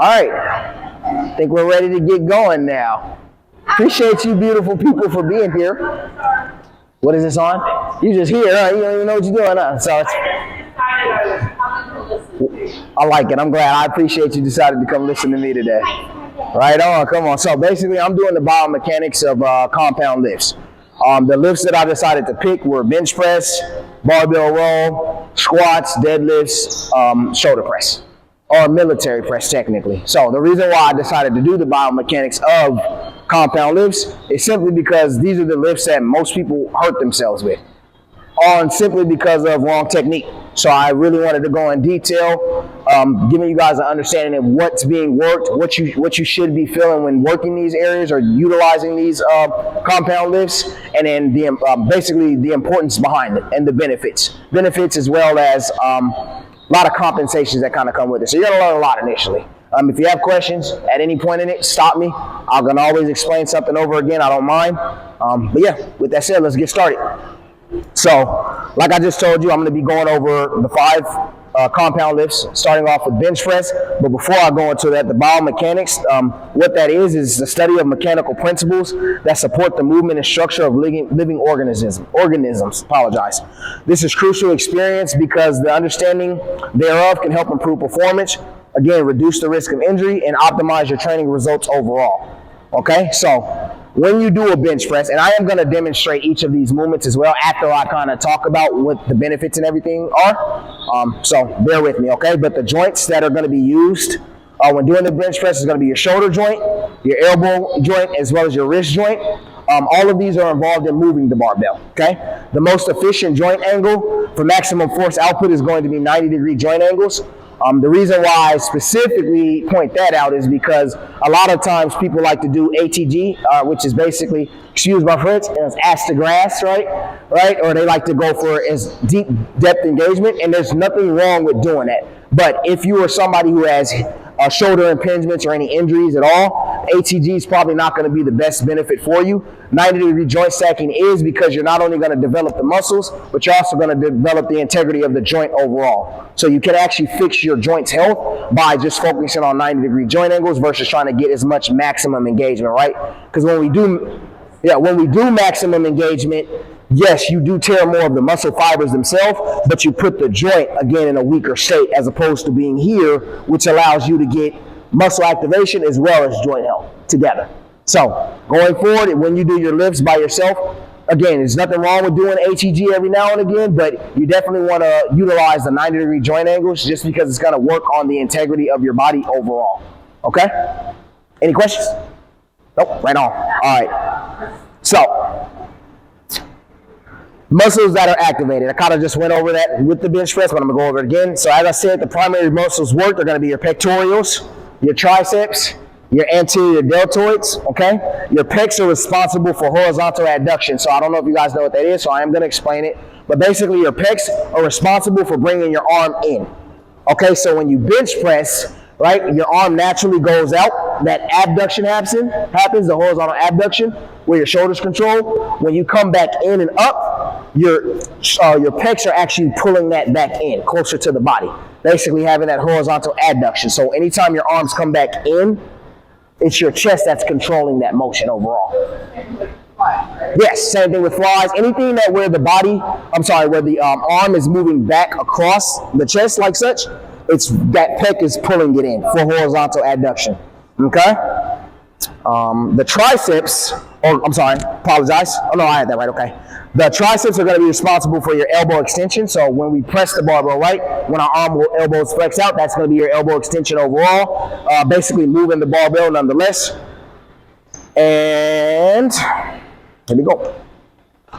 right, I think we're ready to get going now. Appreciate you beautiful people for being here. What is this on? You just here, huh? You don't even know what you're doing, huh? So it's, I like it. I'm glad. I appreciate you decided to come listen to me today. Right on, come on. So basically, I'm doing the biomechanics of compound lifts. The lifts that I decided to pick were bench press, barbell row, squats, deadlifts, shoulder press, or military press technically. So the reason why I decided to do the biomechanics of compound lifts is simply because these are the lifts that most people hurt themselves with, and simply because of wrong technique. So I really wanted to go in detail, giving you guys an understanding of what's being worked, what you should be feeling when working these areas or utilizing these compound lifts, and then basically the importance behind it and the benefits as well as a lot of compensations that kind of come with it. So you're gonna learn a lot initially. If you have questions at any point in it, stop me. I'm gonna always explain something over again. I don't mind. But yeah, with that said, let's get started. So, like I just told you, I'm going to be going over the 5 compound lifts, starting off with bench press. But before I go into that, the biomechanics, what that is the study of mechanical principles that support the movement and structure of living organisms. This is crucial experience because the understanding thereof can help improve performance, again, reduce the risk of injury, and optimize your training results overall. Okay, so when you do a bench press, and I am going to demonstrate each of these movements as well after I kind of talk about what the benefits and everything are, so bear with me, okay? But the joints that are going to be used when doing the bench press is going to be your shoulder joint, your elbow joint, as well as your wrist joint. All of these are involved in moving the barbell, okay? The most efficient joint angle for maximum force output is going to be 90-degree joint angles. The reason why I specifically point that out is because a lot of times people like to do ATG, which is basically, excuse my French, as ass to grass, right? Or they like to go for as deep depth engagement, and there's nothing wrong with doing that. But if you are somebody who has shoulder impingements or any injuries at all, ATG is probably not going to be the best benefit for you. 90-degree joint stacking is because you're not only going to develop the muscles, but you're also going to develop the integrity of the joint overall. So you can actually fix your joint's health by just focusing on 90-degree joint angles versus trying to get as much maximum engagement, right? Because when we do maximum engagement, yes, you do tear more of the muscle fibers themselves, but you put the joint, again, in a weaker state as opposed to being here, which allows you to get muscle activation as well as joint health together. So, going forward, when you do your lifts by yourself, again, there's nothing wrong with doing ATG every now and again, but you definitely want to utilize the 90-degree joint angles just because it's going to work on the integrity of your body overall. Okay? Any questions? Nope, right on. All right. So, muscles that are activated. I kind of just went over that with the bench press, but I'm going to go over it again. So as I said, the primary muscles worked are going to be your pectorals, your triceps, your anterior deltoids, okay? Your pecs are responsible for horizontal adduction. So I don't know if you guys know what that is, so I am going to explain it. But basically, your pecs are responsible for bringing your arm in. Okay, so when you bench press, right, your arm naturally goes out. That abduction happens, the horizontal abduction, where your shoulders control. When you come back in and up, your pecs are actually pulling that back in, closer to the body, basically having that horizontal adduction. So anytime your arms come back in, it's your chest that's controlling that motion overall. Yes, same thing with flies. Anything that where the arm is moving back across the chest like such, it's that pec is pulling it in for horizontal adduction. Okay? The triceps, apologize. Oh no, I had that right, okay. The triceps are going to be responsible for your elbow extension. So when we press the barbell right, when our elbows flex out, that's going to be your elbow extension overall. Basically moving the barbell nonetheless. And here we go.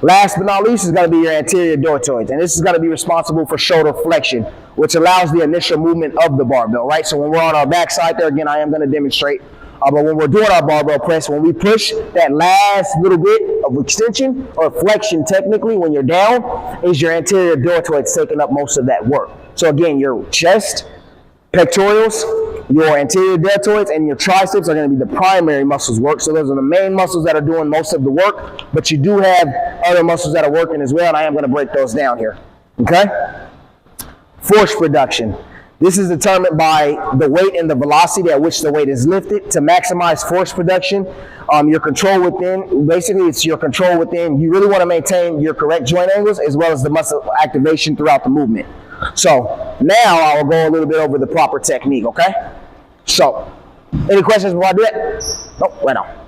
Last but not least is going to be your anterior deltoids. And this is going to be responsible for shoulder flexion, which allows the initial movement of the barbell, right? So when we're on our back side there, again, I am going to demonstrate. But when we're doing our barbell press, when we push that last little bit of extension or flexion technically when you're down, is your anterior deltoids taking up most of that work. So again, your chest, pectorals, your anterior deltoids, and your triceps are going to be the primary muscles work. So those are the main muscles that are doing most of the work, but you do have other muscles that are working as well, and I am going to break those down here. Okay? Force production. This is determined by the weight and the velocity at which the weight is lifted to maximize force production. Your control within, basically it's your control within. You really want to maintain your correct joint angles as well as the muscle activation throughout the movement. So now I will go a little bit over the proper technique, okay? So, any questions before I do that? Nope, right on.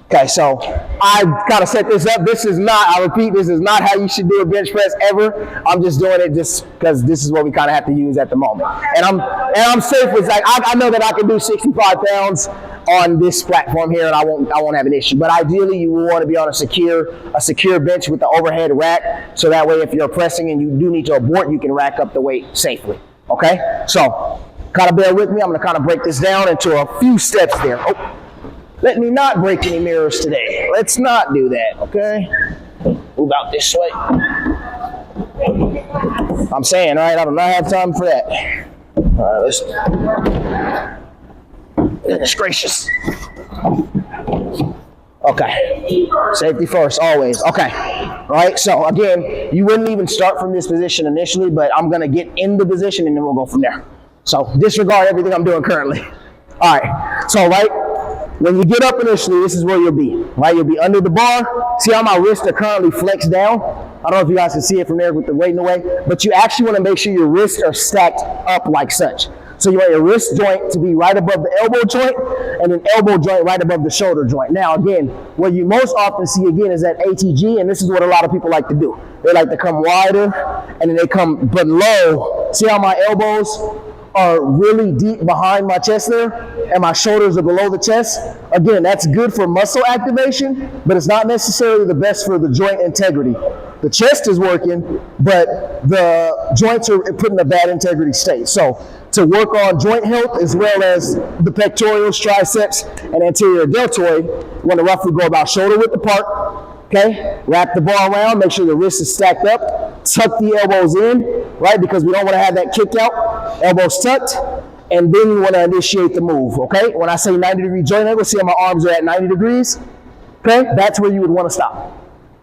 Okay, so I kind of set this up. This is not, I repeat, this is not how you should do a bench press ever. I'm just doing it just because this is what we kind of have to use at the moment. And I'm safe with, like, I know that I can do 65 pounds on this platform here, and I won't have an issue. But ideally, you will want to be on a secure bench with the overhead rack, so that way if you're pressing and you do need to abort, you can rack up the weight safely. Okay, so kind of bear with me. I'm going to kind of break this down into a few steps there. Oh. Let me not break any mirrors today. Let's not do that, okay? Move out this way. I'm saying, all right, I do not have time for that. All right, goodness gracious. Okay, safety first, always. Okay, all right, so again, you wouldn't even start from this position initially, but I'm gonna get in the position and then we'll go from there. So disregard everything I'm doing currently. All right, so when you get up initially, this is where you'll be, right? You'll be under the bar. See how my wrists are currently flexed down? I don't know if you guys can see it from there with the weight in the way, but you actually want to make sure your wrists are stacked up like such. So you want your wrist joint to be right above the elbow joint and an elbow joint right above the shoulder joint. Now again, what you most often see again is that ATG, and this is what a lot of people like to do. They like to come wider and then they come below. See how my elbows are really deep behind my chest there, and my shoulders are below the chest. Again, that's good for muscle activation, but it's not necessarily the best for the joint integrity. The chest is working, but the joints are put in a bad integrity state. So to work on joint health as well as the pectorals, triceps, and anterior deltoid, you want to roughly go about shoulder width apart. Okay, wrap the bar around, make sure the wrist is stacked up, tuck the elbows in, right, because we don't want to have that kick out, elbows tucked, and then you want to initiate the move, okay? When I say 90-degree joint angle, see how my arms are at 90 degrees? Okay, that's where you would want to stop.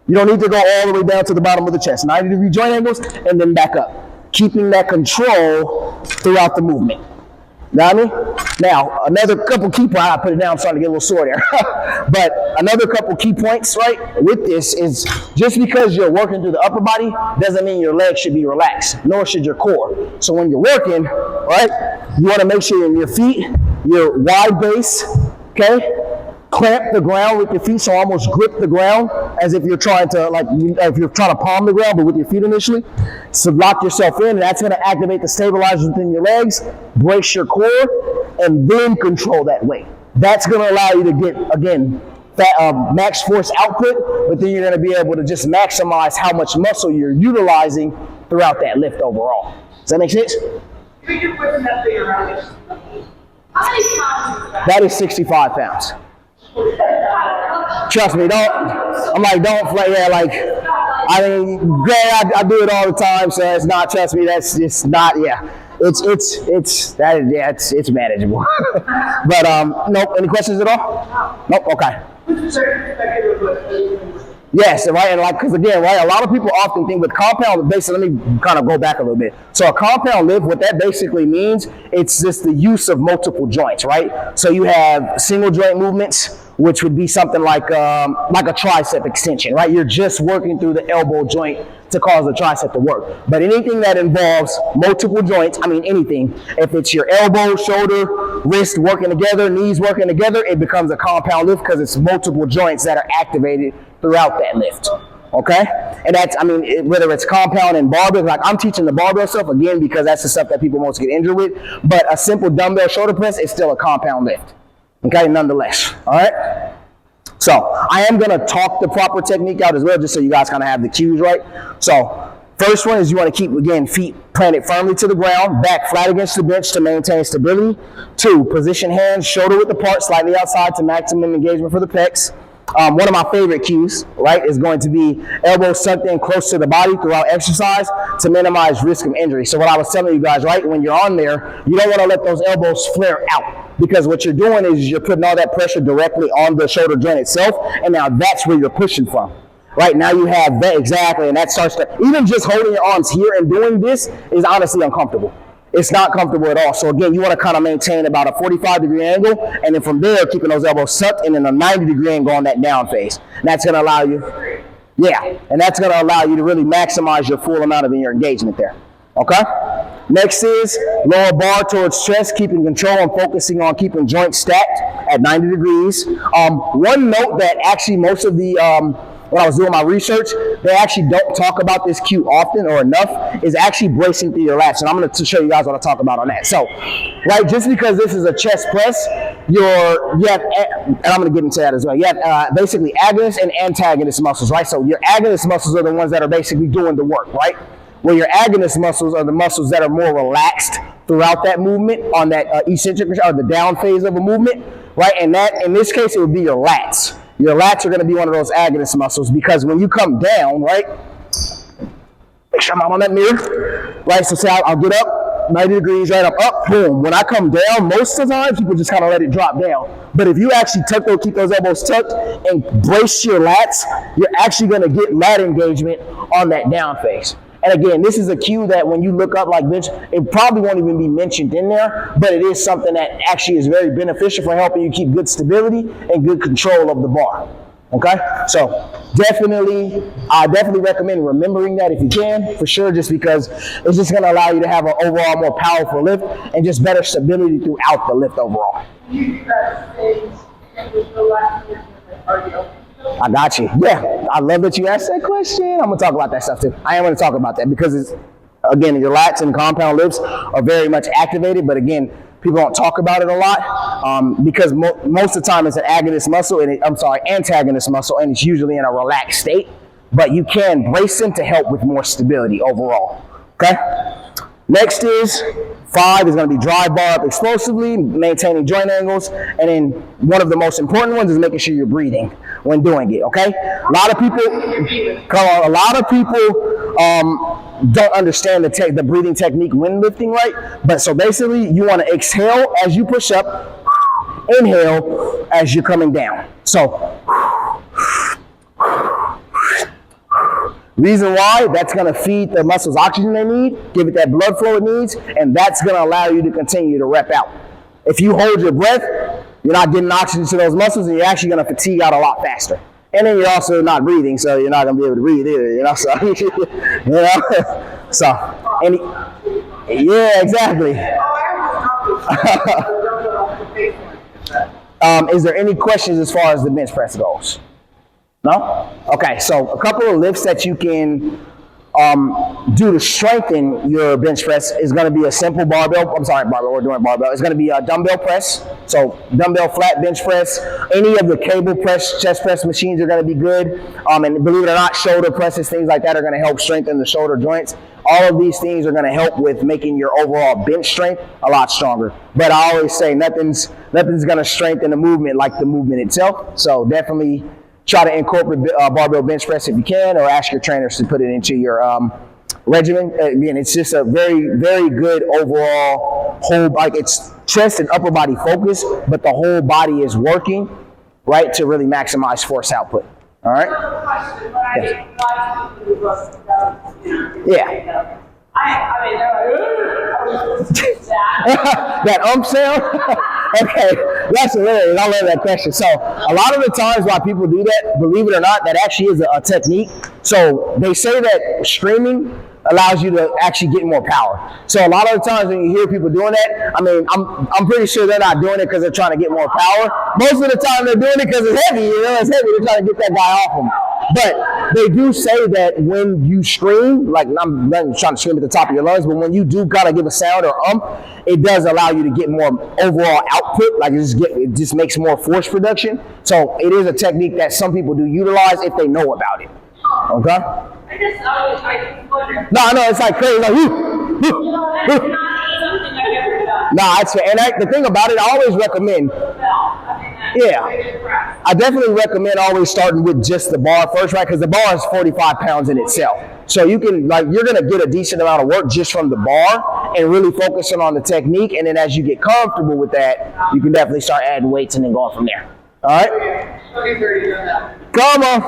You don't need to go all the way down to the bottom of the chest. 90-degree joint angles, and then back up, keeping that control throughout the movement. You know what I mean? Now, another couple key points, I put it down, I'm starting to get a little sore there. But another couple key points, right, with this is just because you're working through the upper body doesn't mean your legs should be relaxed, nor should your core. So when you're working, right, you want to make sure in your feet, your wide base, okay? Clamp the ground with your feet, so almost grip the ground as if you're trying to, like, if you're trying to palm the ground, but with your feet initially. So lock yourself in, and that's going to activate the stabilizers within your legs, brace your core, and then control that weight. That's going to allow you to get, again, that max force output, but then you're going to be able to just maximize how much muscle you're utilizing throughout that lift overall. Does that make sense? You're putting that thing around it. How many pounds is that? That is 65 pounds. Trust me, I mean, granted, I do it all the time, so it's not, trust me, that's just not, yeah. It's manageable. But, nope, any questions at all? Nope, okay. Yes, right, and because again, right, a lot of people often think with compound, basically, let me kind of go back a little bit. So a compound lift, what that basically means, it's just the use of multiple joints, right? So you have single joint movements, which would be something like a tricep extension, right? You're just working through the elbow joint to cause the tricep to work. But anything that involves multiple joints, I mean anything, if it's your elbow, shoulder, wrist working together, knees working together, it becomes a compound lift because it's multiple joints that are activated throughout that lift, okay? And that's, I mean, whether it's compound and barbell, like I'm teaching the barbell stuff, again, because that's the stuff that people most get injured with, but a simple dumbbell shoulder press is still a compound lift, okay, nonetheless, all right? So I am gonna talk the proper technique out as well, just so you guys kind of have the cues right. So first one is you wanna keep, again, feet planted firmly to the ground, back flat against the bench to maintain stability. 2, position hands shoulder width apart, slightly outside to maximum engagement for the pecs. One of my favorite cues, right, is going to be elbows tucked in close to the body throughout exercise to minimize risk of injury. So what I was telling you guys, right, when you're on there, you don't want to let those elbows flare out, because what you're doing is you're putting all that pressure directly on the shoulder joint itself, and now that's where you're pushing from. Right, now you have that, exactly, and that starts to, even just holding your arms here and doing this is honestly uncomfortable. It's not comfortable at all. So again, you want to kind of maintain about a 45-degree angle, and then from there, keeping those elbows tucked, and then a 90-degree angle on that down phase. And that's going to allow you, and that's going to allow you to really maximize your full amount of your engagement there. Okay? Next is lower bar towards chest, keeping control and focusing on keeping joints stacked at 90 degrees. One note that actually most of the when I was doing my research, they actually don't talk about this cue often or enough, is actually bracing through your lats. And I'm going to show you guys what I talk about on that. So, right, just because this is a chest press, you have, and I'm going to get into that as well, you have basically agonist and antagonist muscles, right? So your agonist muscles are the ones that are basically doing the work, right? Where your agonist muscles are the muscles that are more relaxed throughout that movement on that eccentric or the down phase of a movement, right? And that, in this case, it would be your lats. Your lats are going to be one of those agonist muscles because when you come down, right? Make sure I'm out on that mirror, right? So say I'll get up, 90 degrees, right? I'm up, boom. When I come down, most of the time, people just kind of let it drop down. But if you actually keep those elbows tucked and brace your lats, you're actually going to get lat engagement on that down phase. And again, this is a cue that when you look up like bench, it probably won't even be mentioned in there, but it is something that actually is very beneficial for helping you keep good stability and good control of the bar. Okay? So I definitely recommend remembering that if you can, for sure, just because it's just going to allow you to have an overall more powerful lift and just better stability throughout the lift overall. I got you. Yeah, I love that you asked that question. I'm going to talk about that stuff too. I am going to talk about that because it's, again, your lats and compound lifts are very much activated, but again, people don't talk about it a lot because most of the time it's an agonist muscle, antagonist muscle, and it's usually in a relaxed state, but you can brace them to help with more stability overall. Okay? Next is 5 is going to be drive bar up explosively, maintaining joint angles, and then one of the most important ones is making sure you're breathing when doing it. Okay, a lot of people don't understand the breathing technique when lifting, right? But so basically, you want to exhale as you push up, inhale as you're coming down. So. Reason why, that's going to feed the muscles oxygen they need, give it that blood flow it needs, and that's going to allow you to continue to rep out. If you hold your breath, you're not getting oxygen to those muscles, and you're actually going to fatigue out a lot faster. And then you're also not breathing, so you're not going to be able to breathe either, you know? So, yeah, exactly. Is there any questions as far as the bench press goes? No? Okay, so a couple of lifts that you can do to strengthen your bench press is going to be a simple barbell. We're doing barbell. It's going to be a dumbbell press. So dumbbell flat bench press. Any of the cable press, chest press machines are going to be good. And believe it or not, shoulder presses, things like that are going to help strengthen the shoulder joints. All of these things are going to help with making your overall bench strength a lot stronger. But I always say nothing's going to strengthen the movement like the movement itself. So definitely try to incorporate barbell bench press if you can, or ask your trainers to put it into your regimen. Again, it's just a very, very good overall whole, like it's chest and upper body focus, but the whole body is working, right, to really maximize force output. All right? Yeah. That sound? Okay, that's hilarious. I love that question. So a lot of the times why people do that, believe it or not, that actually is a technique. So they say that screaming allows you to actually get more power. So a lot of the times when you hear people doing that, I mean, I'm pretty sure they're not doing it because they're trying to get more power. Most of the time they're doing it because it's heavy, it's heavy. They're trying to get that guy off them. But they do say that when you scream, like I'm not trying to scream at the top of your lungs, but when you do kind of give a sound or it does allow you to get more overall output. Like it just makes more force production. So it is a technique that some people do utilize if they know about it. Okay? No, it's like crazy. Like, it's fair. And the thing about it, I always recommend. Yeah, I definitely recommend always starting with just the bar first, right? Because the bar is 45 pounds in itself. So you can, you're going to get a decent amount of work just from the bar and really focusing on the technique. And then as you get comfortable with that, you can definitely start adding weights and then going from there. All right? Come on.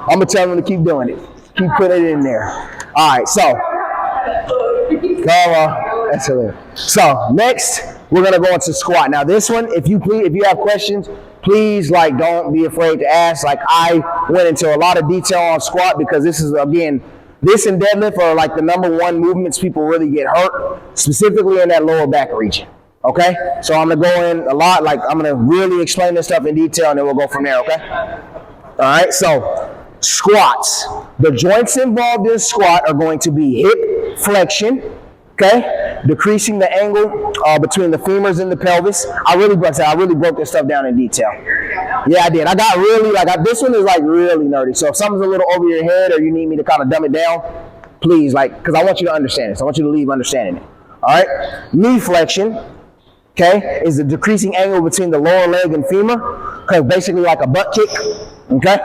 I'm going to tell them to keep doing it. Keep putting it in there. All right, so. Come on. That's hilarious. So next, we're gonna go into squat. Now this one, if you have questions, please like don't be afraid to ask. Like I went into a lot of detail on squat because this is again, this and deadlift are like the #1 movements people really get hurt, specifically in that lower back region. Okay, so I'm gonna go in a lot. Like I'm gonna really explain this stuff in detail, and then we'll go from there. Okay. All right. So squats. The joints involved in squat are going to be hip flexion. Okay, decreasing the angle between the femurs and the pelvis. I really broke this stuff down in detail. Yeah, I did. I got really this one is like really nerdy. So if something's a little over your head or you need me to kind of dumb it down, please, because I want you to understand it. So I want you to leave understanding it. All right, knee flexion. Okay, is the decreasing angle between the lower leg and femur. Okay, basically like a butt kick. Okay,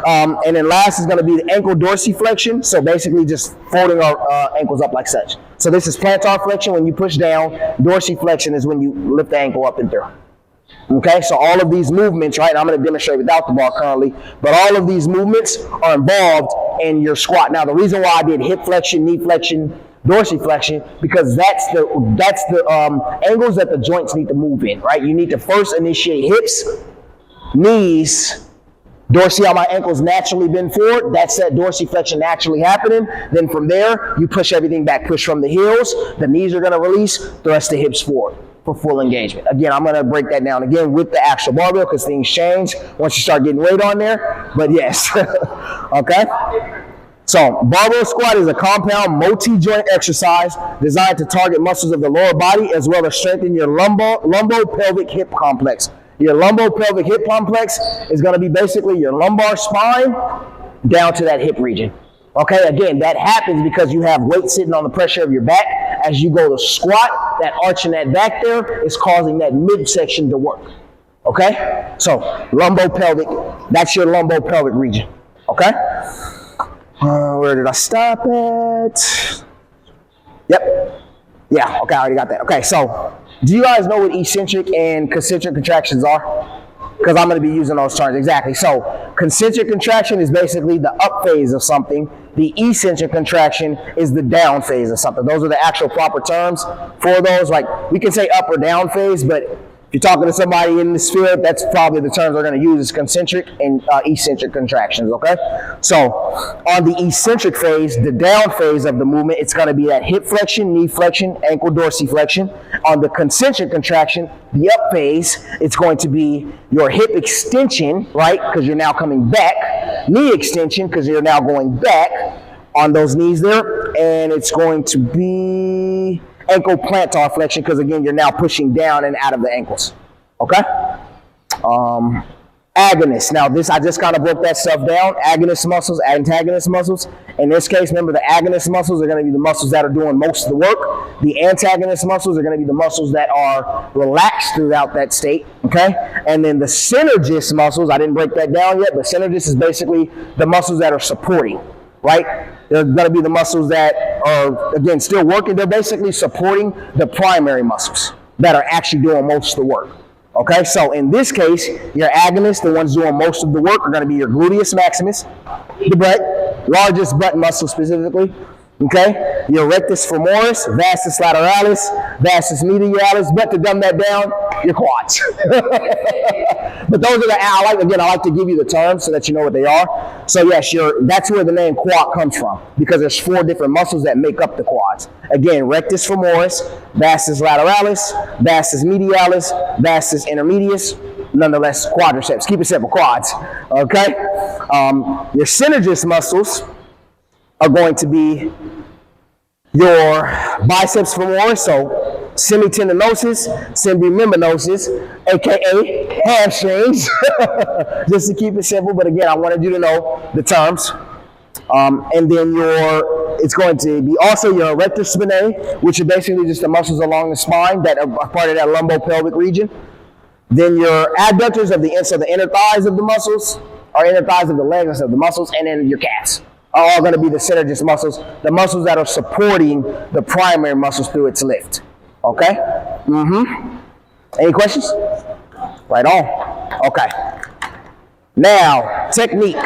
and then last is going to be the ankle dorsiflexion. So basically just folding our ankles up like such. So this is plantar flexion when you push down. Dorsiflexion is when you lift the ankle up and through. Okay, so all of these movements, right? I'm going to demonstrate without the bar currently, but all of these movements are involved in your squat. Now the reason why I did hip flexion, knee flexion, dorsiflexion, because that's the angles that the joints need to move in, right? You need to first initiate hips, knees. See how my ankles naturally bend forward? That's that dorsiflexion naturally happening. Then from there, you push everything back. Push from the heels. The knees are going to release. Thrust the hips forward for full engagement. Again, I'm going to break that down again with the actual barbell because things change once you start getting weight on there. But yes, okay? So barbell squat is a compound multi-joint exercise designed to target muscles of the lower body as well as strengthen your lumbo-pelvic hip complex. Your lumbo-pelvic hip complex is going to be basically your lumbar spine down to that hip region. Okay, again, that happens because you have weight sitting on the pressure of your back. As you go to squat, that arch in that back there is causing that midsection to work. Okay, so lumbo-pelvic, that's your lumbo-pelvic region. Okay, where did I stop at? Yep, yeah, okay, I already got that. Okay, so do you guys know what eccentric and concentric contractions are? Because I'm going to be using those terms. Exactly. So concentric contraction is basically the up phase of something. The eccentric contraction is the down phase of something. Those are the actual proper terms for those. Like we can say up or down phase, but if you're talking to somebody in this field, that's probably the terms they're going to use is concentric and eccentric contractions, okay? So on the eccentric phase, the down phase of the movement, it's going to be that hip flexion, knee flexion, ankle dorsiflexion. On the concentric contraction, the up phase, it's going to be your hip extension, right? Because you're now coming back. Knee extension, because you're now going back on those knees there. And it's going to be ankle plantar flexion, because again, you're now pushing down and out of the ankles. Okay? Agonist. Now this, I just kind of broke that stuff down. Agonist muscles, antagonist muscles. In this case, remember the agonist muscles are going to be the muscles that are doing most of the work. The antagonist muscles are going to be the muscles that are relaxed throughout that state. Okay? And then the synergist muscles, I didn't break that down yet, but synergist is basically the muscles that are supporting. Right? They're going to be the muscles that are, again, still working. They're basically supporting the primary muscles that are actually doing most of the work. Okay, so in this case, your agonists, the ones doing most of the work, are going to be your gluteus maximus, the butt, largest butt muscle specifically. Okay, your rectus femoris, vastus lateralis, vastus medialis, but to dumb that down, your quads. But those are the, I like to give you the terms so that you know what they are. So yes, that's where the name quad comes from, because there's 4 different muscles that make up the quads. Again, rectus femoris, vastus lateralis, vastus medialis, vastus intermedius, nonetheless quadriceps. Keep it simple, quads. Okay, your synergist muscles are going to be your biceps femoris, so semitendinosus, semimembranosus, aka hamstrings, just to keep it simple. But again, I wanted you to know the terms. And then it's going to be also your rectus spinae, which are basically just the muscles along the spine that are part of that lumbopelvic region. Then your adductors of the inner thighs of the muscles, or inner thighs of the legs of the muscles, and then your calves are all going to be the synergist muscles, the muscles that are supporting the primary muscles through its lift. Okay? Any questions? Right on. Okay. Now, technique.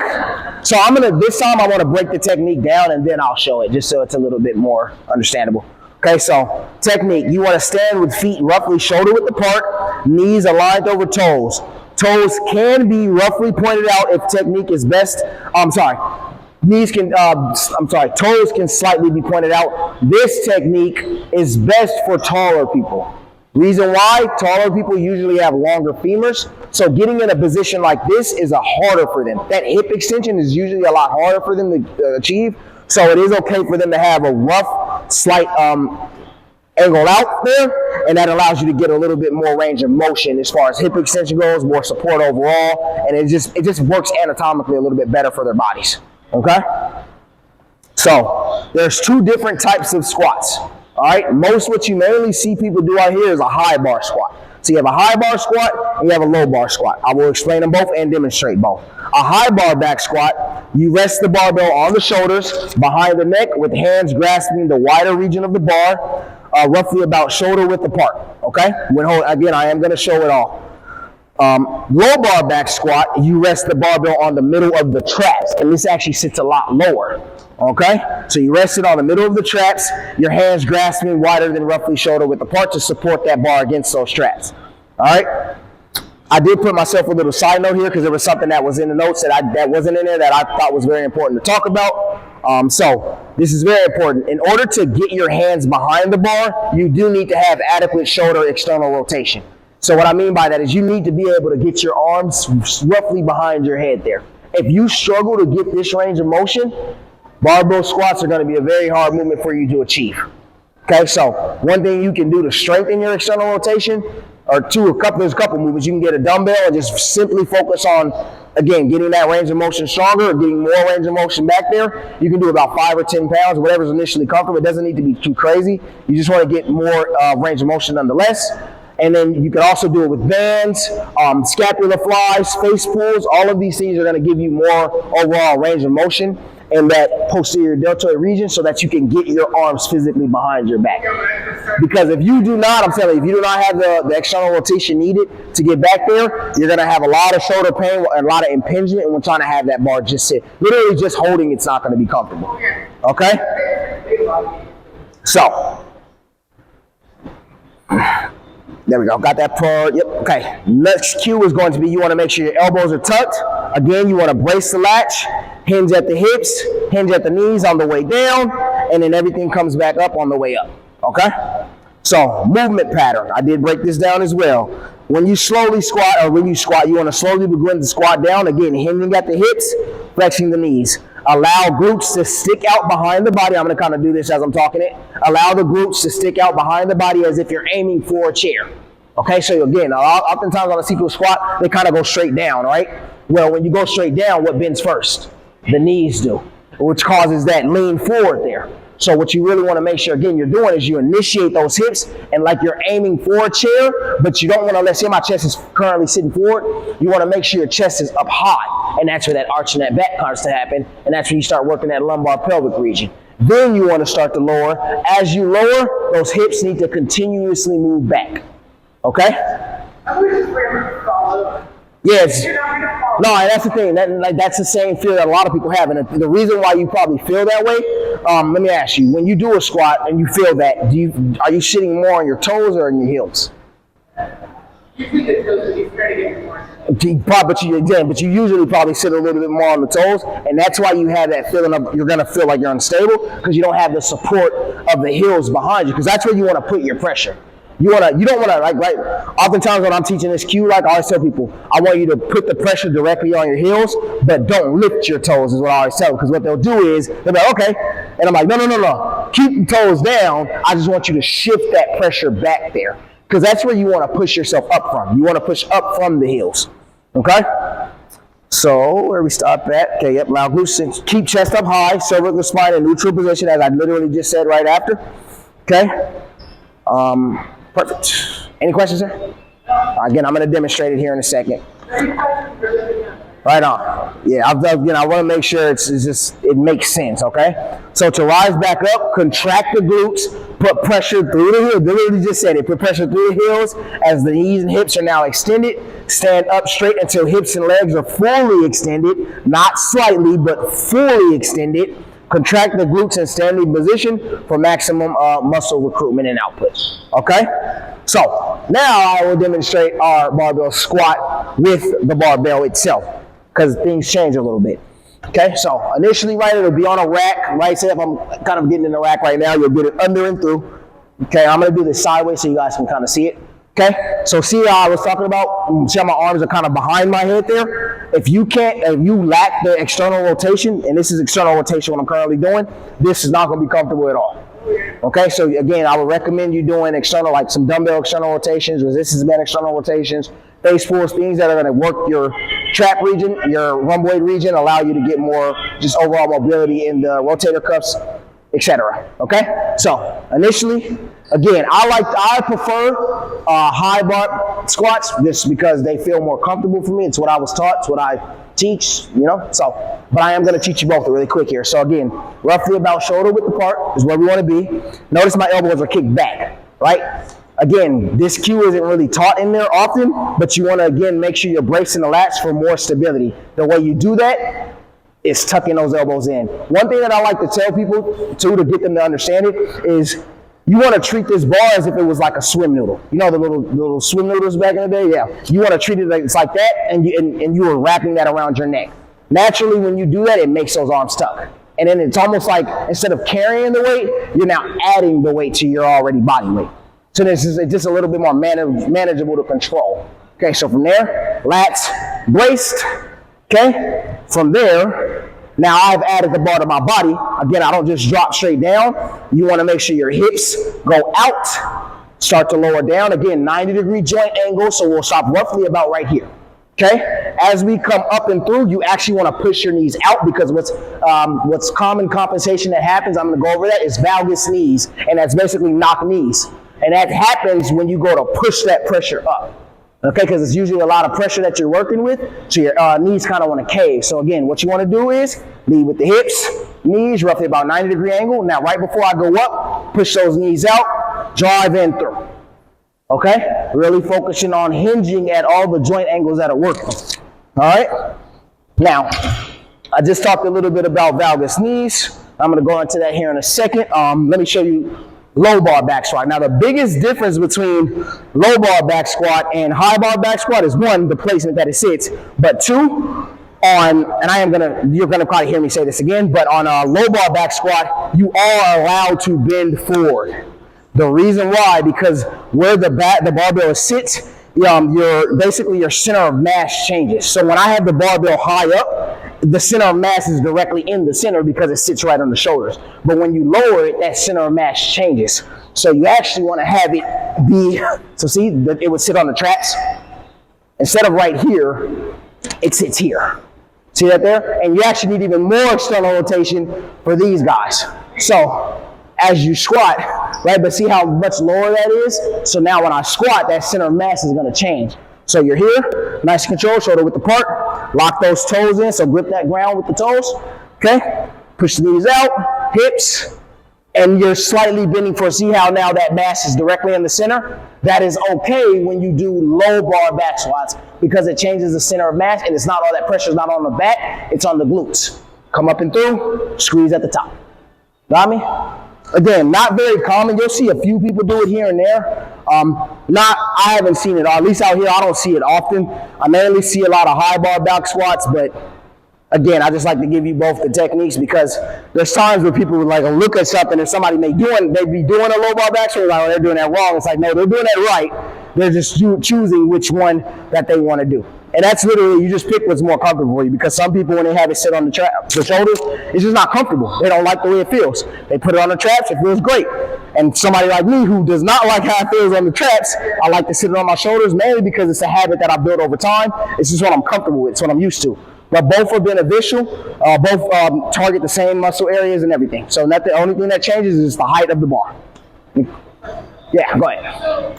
So this time I want to break the technique down and then I'll show it, just so it's a little bit more understandable. Okay, so technique, you want to stand with feet roughly shoulder width apart, knees aligned over toes. Toes can be roughly pointed out if technique is best. Toes can slightly be pointed out. This technique is best for taller people. Reason why? Taller people usually have longer femurs, so getting in a position like this is harder for them. That hip extension is usually a lot harder for them to achieve, so it is okay for them to have a rough, slight angle out there, and that allows you to get a little bit more range of motion as far as hip extension goes, more support overall, and it just works anatomically a little bit better for their bodies. Okay? So there's two different types of squats. All right, what you mainly see people do out here is a high bar squat. So you have a high bar squat and you have a low bar squat. I will explain them both and demonstrate both. A high bar back squat, you rest the barbell on the shoulders, behind the neck, with hands grasping the wider region of the bar, roughly about shoulder width apart. Okay? Again, I am going to show it all. Low bar back squat, you rest the barbell on the middle of the traps, and this actually sits a lot lower. Okay, so you rest it on the middle of the traps, your hands grasping wider than roughly shoulder width apart to support that bar against those traps. All right, I did put myself a little side note here because there was something that was in the notes that wasn't in there that I thought was very important to talk about. So this is very important. In order to get your hands behind the bar, you do need to have adequate shoulder external rotation. So what I mean by that is you need to be able to get your arms roughly behind your head there. If you struggle to get this range of motion, barbell squats are going to be a very hard movement for you to achieve. Okay, so one thing you can do to strengthen your external rotation, there's a couple movements. You can get a dumbbell and just simply focus on, again, getting that range of motion stronger or getting more range of motion back there. You can do about 5 or 10 pounds, whatever's initially comfortable. It doesn't need to be too crazy. You just want to get more range of motion nonetheless. And then you can also do it with bands, scapular flies, face pulls. All of these things are going to give you more overall range of motion in that posterior deltoid region so that you can get your arms physically behind your back. Because if you do not, I'm telling you, if you do not have the external rotation needed to get back there, you're going to have a lot of shoulder pain and a lot of impingement when trying to have that bar just sit. Literally just holding it's not going to be comfortable. Okay? So, there we go. Got that part. Yep. Okay. Next cue is going to be you want to make sure your elbows are tucked. Again, you want to brace the latch, hinge at the hips, hinge at the knees on the way down, and then everything comes back up on the way up. Okay? So, movement pattern. I did break this down as well. When you slowly squat, or when you squat, you want to slowly begin to squat down. Again, hinging at the hips, flexing the knees. Allow glutes to stick out behind the body. I'm going to kind of do this as I'm talking it. Allow the glutes to stick out behind the body as if you're aiming for a chair. Okay, so again, oftentimes when I see people squat, they kind of go straight down, right? Well, when you go straight down, what bends first? The knees do, which causes that lean forward there. So what you really want to make sure, again, you're doing is you initiate those hips and like you're aiming for a chair, but you don't want to, let's say my chest is currently sitting forward, you want to make sure your chest is up high, and that's where that arch in that back starts to happen, and that's when you start working that lumbar pelvic region. Then you want to start to lower. As you lower, those hips need to continuously move back. Okay? I wish it's where you fall over. Yes. You're not going to fall. No, that's the thing. That's the same feel that a lot of people have. And the reason why you probably feel that way, let me ask you, when you do a squat and you feel that, are you sitting more on your toes or on your heels? You think it feels to be fair to get more. But you usually probably sit a little bit more on the toes, and that's why you have that feeling of you're going to feel like you're unstable because you don't have the support of the heels behind you, because that's where you want to put your pressure. You don't want to, right? Oftentimes when I'm teaching this cue, I always tell people, I want you to put the pressure directly on your heels, but don't lift your toes, is what I always tell them. Because what they'll do is, they'll be like, okay. And I'm like, no. Keep your toes down. I just want you to shift that pressure back there. Because that's where you want to push yourself up from. You want to push up from the heels. Okay? So, where we stop at? Okay, yep, now glutes, keep chest up high, cervical spine in neutral position, as I literally just said right after. Okay? Perfect. Any questions, sir? Again, I'm going to demonstrate it here in a second. Right on. Yeah, I want to make sure it makes sense, okay? So to rise back up, contract the glutes, put pressure through the heels. Literally just said it. Put pressure through the heels as the knees and hips are now extended. Stand up straight until hips and legs are fully extended, not slightly, but fully extended. Contract the glutes in standing position for maximum muscle recruitment and output. Okay? So now I will demonstrate our barbell squat with the barbell itself because things change a little bit. Okay, so initially, right, it'll be on a rack. Right, say if I'm kind of getting in the rack right now, you'll get it under and through. Okay, I'm gonna do this sideways so you guys can kind of see it. Okay, so see how I was talking about, see how my arms are kind of behind my head there? If you lack the external rotation, and this is external rotation what I'm currently doing, this is not gonna be comfortable at all. Okay, so again, I would recommend you doing external, like some dumbbell external rotations, resistance band external rotations, face pulls, things that are gonna work your trap region, your rhomboid region, allow you to get more just overall mobility in the rotator cuffs, etc. Okay, so initially, again, I prefer high bar squats just because they feel more comfortable for me. It's what I was taught. It's what I teach. You know. So, but I am going to teach you both really quick here. So again, roughly about shoulder width apart is where we want to be. Notice my elbows are kicked back. Right. Again, this cue isn't really taught in there often, but you want to again make sure you're bracing the lats for more stability. The way you do that is tucking those elbows in. One thing that I like to tell people too, to get them to understand it, is you want to treat this bar as if it was like a swim noodle. You know the little swim noodles back in the day? Yeah. You want to treat it like it's like that, and you are wrapping that around your neck. Naturally, when you do that, it makes those arms tuck. And then it's almost like instead of carrying the weight, you're now adding the weight to your already body weight. So this is just a little bit more manageable to control. Okay, so from there, lats braced. Okay, from there, now I've added the bar to my body. Again, I don't just drop straight down. You want to make sure your hips go out, start to lower down. Again, 90-degree joint angle, so we'll stop roughly about right here. Okay, as we come up and through, you actually want to push your knees out because what's common compensation that happens, I'm going to go over that, is valgus knees, and that's basically knock knees. And that happens when you go to push that pressure up. Okay, because it's usually a lot of pressure that you're working with, so your knees kind of want to cave. So again, what you want to do is lead with the hips, knees, roughly about 90-degree angle. Now, right before I go up, push those knees out, drive in through. Okay, really focusing on hinging at all the joint angles that are working. All right, now, I just talked a little bit about valgus knees. I'm going to go into that here in a second. Let me show you low bar back squat. Now the biggest difference between low bar back squat and high bar back squat is one, the placement that it sits, but two, you're gonna probably hear me say this again, but on a low bar back squat, you are allowed to bend forward. The reason why, because where the barbell sits, your center of mass changes. So when I have the barbell high up, the center of mass is directly in the center because it sits right on the shoulders. But when you lower it, that center of mass changes. So you actually want to have it be, so see, it would sit on the traps. Instead of right here, it sits here. See that there? And you actually need even more external rotation for these guys. So as you squat, right, but see how much lower that is? So now when I squat, that center of mass is going to change. So you're here, nice and controlled, shoulder width apart, lock those toes in, so grip that ground with the toes, okay? Push the knees out, hips, and you're slightly bending for, see how now that mass is directly in the center? That is okay when you do low bar back squats because it changes the center of mass and it's not all that pressure is not on the back, it's on the glutes. Come up and through, squeeze at the top. Got me? Again, not very common. You'll see a few people do it here and there. I haven't seen it, or at least out here, I don't see it often. I mainly see a lot of high bar back squats, but again, I just like to give you both the techniques because there's times where people would like look at something and somebody may be doing a low bar back squat, like, oh, they're doing that wrong. It's like, no, they're doing that right. They're just choosing which one that they want to do. And that's literally, you just pick what's more comfortable for you because some people, when they have it sit on the shoulders, it's just not comfortable. They don't like the way it feels. They put it on the traps, it feels great. And somebody like me who does not like how it feels on the traps, I like to sit it on my shoulders mainly because it's a habit that I built over time. It's just what I'm comfortable with, it's what I'm used to. But both are beneficial, both target the same muscle areas and everything. So the only thing that changes is the height of the bar. Yeah, go ahead.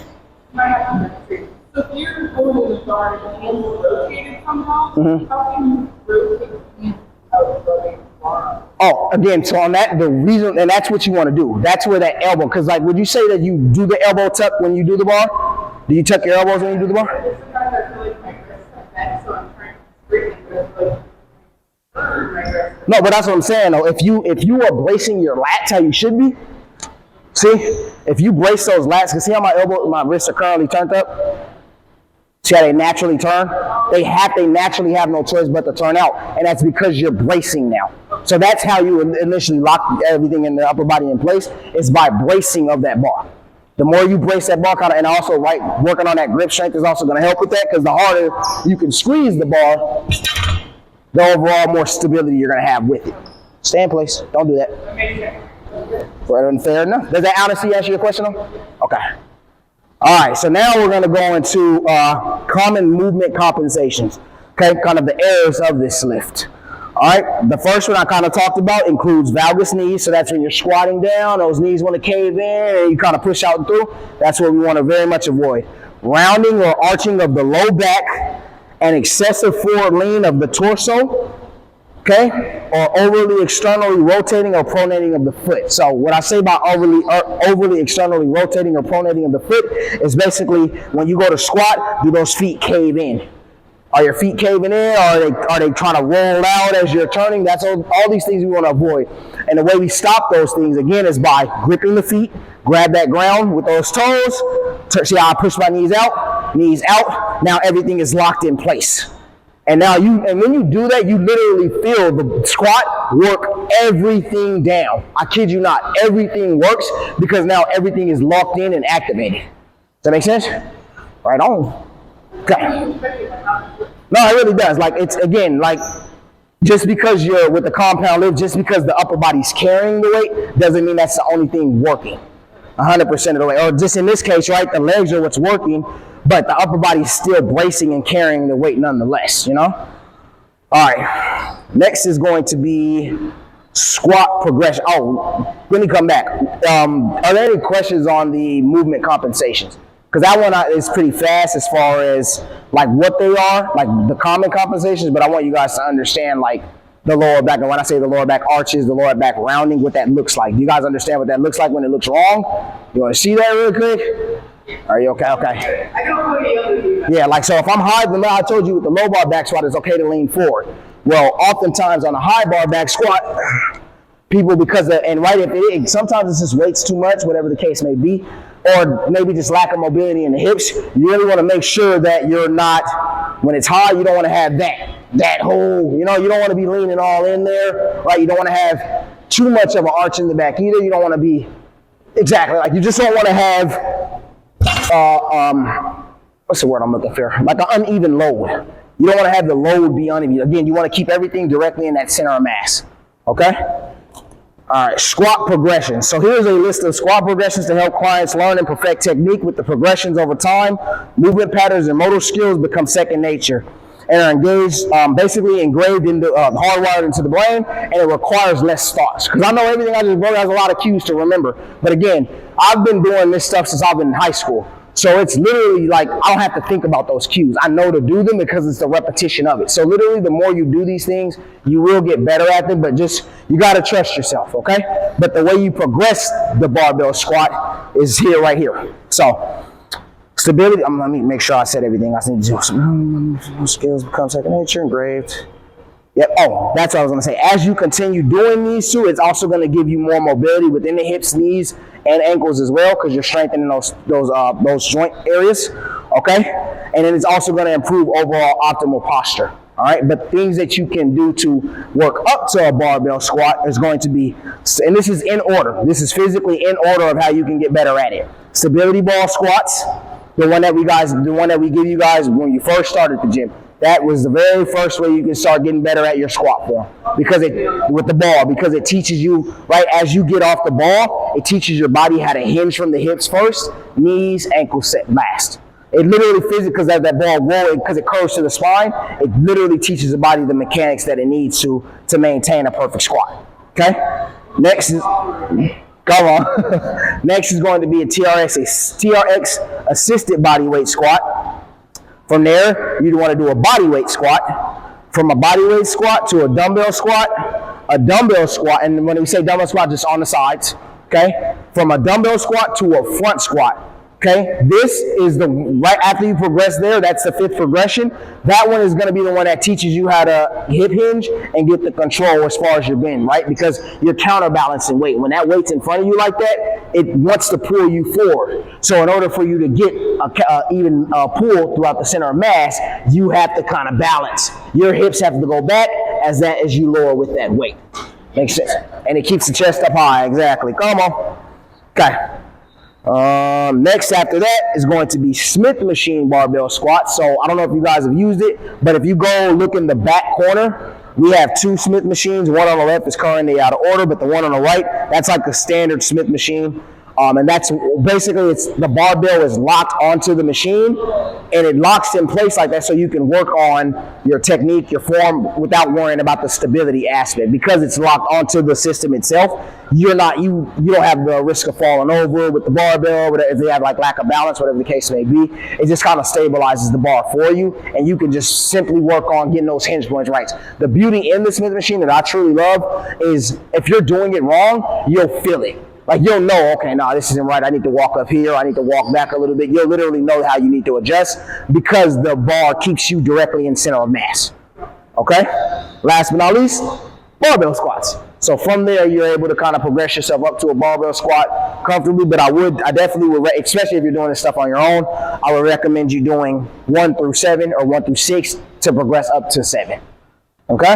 So if you're holding the bar and the hands are rotated somehow, how can you rotate the hands without rotating the bar? Oh, again, so on that, the reason, and that's what you want to do. That's where that elbow, because like, would you say that you do the elbow tuck when you do the bar? Do you tuck your elbows when you do the bar? Sometimes I feel like my wrist like that, so I'm trying to straighten it, but it's like, my wrist No, but that's what I'm saying though. If you are bracing your lats how you should be, see, if you brace those lats, cause see how my wrists are currently turned up? See how they naturally turn? They naturally have no choice but to turn out. And that's because you're bracing now. So that's how you initially lock everything in the upper body in place, is by bracing of that bar. The more you brace that bar, and also working on that grip strength is also going to help with that, because the harder you can squeeze the bar, the overall more stability you're going to have with it. Stay in place. Don't do that. Fair enough. Does that honestly answer your question though? Okay. All right, so now we're going to go into common movement compensations, okay, kind of the errors of this lift. All right, the first one I kind of talked about includes valgus knees, so that's when you're squatting down, those knees want to cave in, and you kind of push out and through. That's what we want to very much avoid. Rounding or arching of the low back and excessive forward lean of the torso, okay, or overly externally rotating or pronating of the foot. So what I say by overly externally rotating or pronating of the foot is basically when you go to squat, do those feet cave in? Are your feet caving in? Or are they trying to roll out as you're turning? That's all these things we want to avoid. And the way we stop those things, again, is by gripping the feet, grab that ground with those toes. See how I push my knees out? Now everything is locked in place. And when you do that, you literally feel the squat work everything down. I kid you not, everything works because now everything is locked in and activated. Does that make sense? Right on. Okay. No, it really does. Like, it's, again, like, just because you're with the compound lift, just because the upper body's carrying the weight, doesn't mean that's the only thing working 100% of the way. Or just in this case, right, the legs are what's working, but the upper body's still bracing and carrying the weight nonetheless, you know? All right, next is going to be squat progression. Oh, let me come back. Are there any questions on the movement compensations? Because that one is pretty fast as far as like what they are, like the common compensations, but I want you guys to understand like the lower back, and when I say the lower back arches, the lower back rounding, what that looks like. Do you guys understand what that looks like when it looks wrong? You want to see that real quick? Are you okay? Okay. Yeah, like, so if I'm high, I told you with the low bar back squat, it's okay to lean forward. Well, oftentimes on a high bar back squat, people, sometimes it's just weights too much, whatever the case may be, or maybe just lack of mobility in the hips. You really want to make sure that you're not, when it's high, you don't want to have that whole, you don't want to be leaning all in there, right? You don't want to have too much of an arch in the back either. You don't want to be, exactly, like you just don't want to have, what's the word I'm looking for? Like an uneven load. You don't want to have the load be uneven. Again, you want to keep everything directly in that center of mass, okay? All right, squat progressions. So here's a list of squat progressions to help clients learn and perfect technique. With the progressions over time, movement patterns and motor skills become second nature and are engaged, basically engraved into, hardwired into the brain, and it requires less thoughts. Because I know everything I just wrote has a lot of cues to remember. But again, I've been doing this stuff since I've been in high school. So it's literally like, I don't have to think about those cues. I know to do them because it's the repetition of it. So literally, the more you do these things, you will get better at them, but just, you got to trust yourself, okay? But the way you progress the barbell squat is right here. So, stability, let me make sure I said everything. I need to do some skills become second nature, engraved. Yep. Oh, that's what I was going to say. As you continue doing these two, it's also going to give you more mobility within the hips, knees, and ankles as well, because you're strengthening those joint areas. Okay. And then it's also going to improve overall optimal posture. All right. But things that you can do to work up to a barbell squat is going to be, and this is in order. This is physically in order of how you can get better at it. Stability ball squats, the one that we give you guys when you first started the gym. That was the very first way you can start getting better at your squat form, because it teaches you, right, as you get off the ball, it teaches your body how to hinge from the hips first, knees, ankles set last. It literally physically, because that ball rolling, because it curves to the spine, it literally teaches the body the mechanics that it needs to maintain a perfect squat. Okay? Next is, come on. Next is going to be a TRX assisted body weight squat. From there, you want to do a body weight squat. From a body weight squat to a dumbbell squat, and when we say dumbbell squat, just on the sides, okay? From a dumbbell squat to a front squat, Okay, this is the, right after you progress there, that's the 5th progression. That one is going to be the one that teaches you how to hip hinge and get the control as far as your bend, right? Because you're counterbalancing weight. When that weight's in front of you like that, it wants to pull you forward. So in order for you to get a even pull throughout the center of mass, you have to kind of balance. Your hips have to go back as you lower with that weight. Makes sense. And it keeps the chest up high, exactly. Come on. Okay. Next after that is going to be Smith machine barbell squats. So I don't know if you guys have used it, but if you go look in the back corner, we have 2 Smith machines. One on the left is currently out of order, but the one on the right, that's like the standard Smith machine. And that's basically, it's the barbell is locked onto the machine and it locks in place like that so you can work on your technique, your form without worrying about the stability aspect. Because it's locked onto the system itself, you don't have the risk of falling over with the barbell, if they have like lack of balance, whatever the case may be. It just kind of stabilizes the bar for you and you can just simply work on getting those hinge points right. The beauty in the Smith machine that I truly love is if you're doing it wrong, you'll feel it. Like you'll know, okay, nah, this isn't right. I need to walk up here. I need to walk back a little bit. You'll literally know how you need to adjust because the bar keeps you directly in center of mass. Okay? Last but not least, barbell squats. So from there, you're able to kind of progress yourself up to a barbell squat comfortably. But I definitely would, especially if you're doing this stuff on your own, I would recommend you doing 1 through 7 or 1 through 6 to progress up to 7. Okay?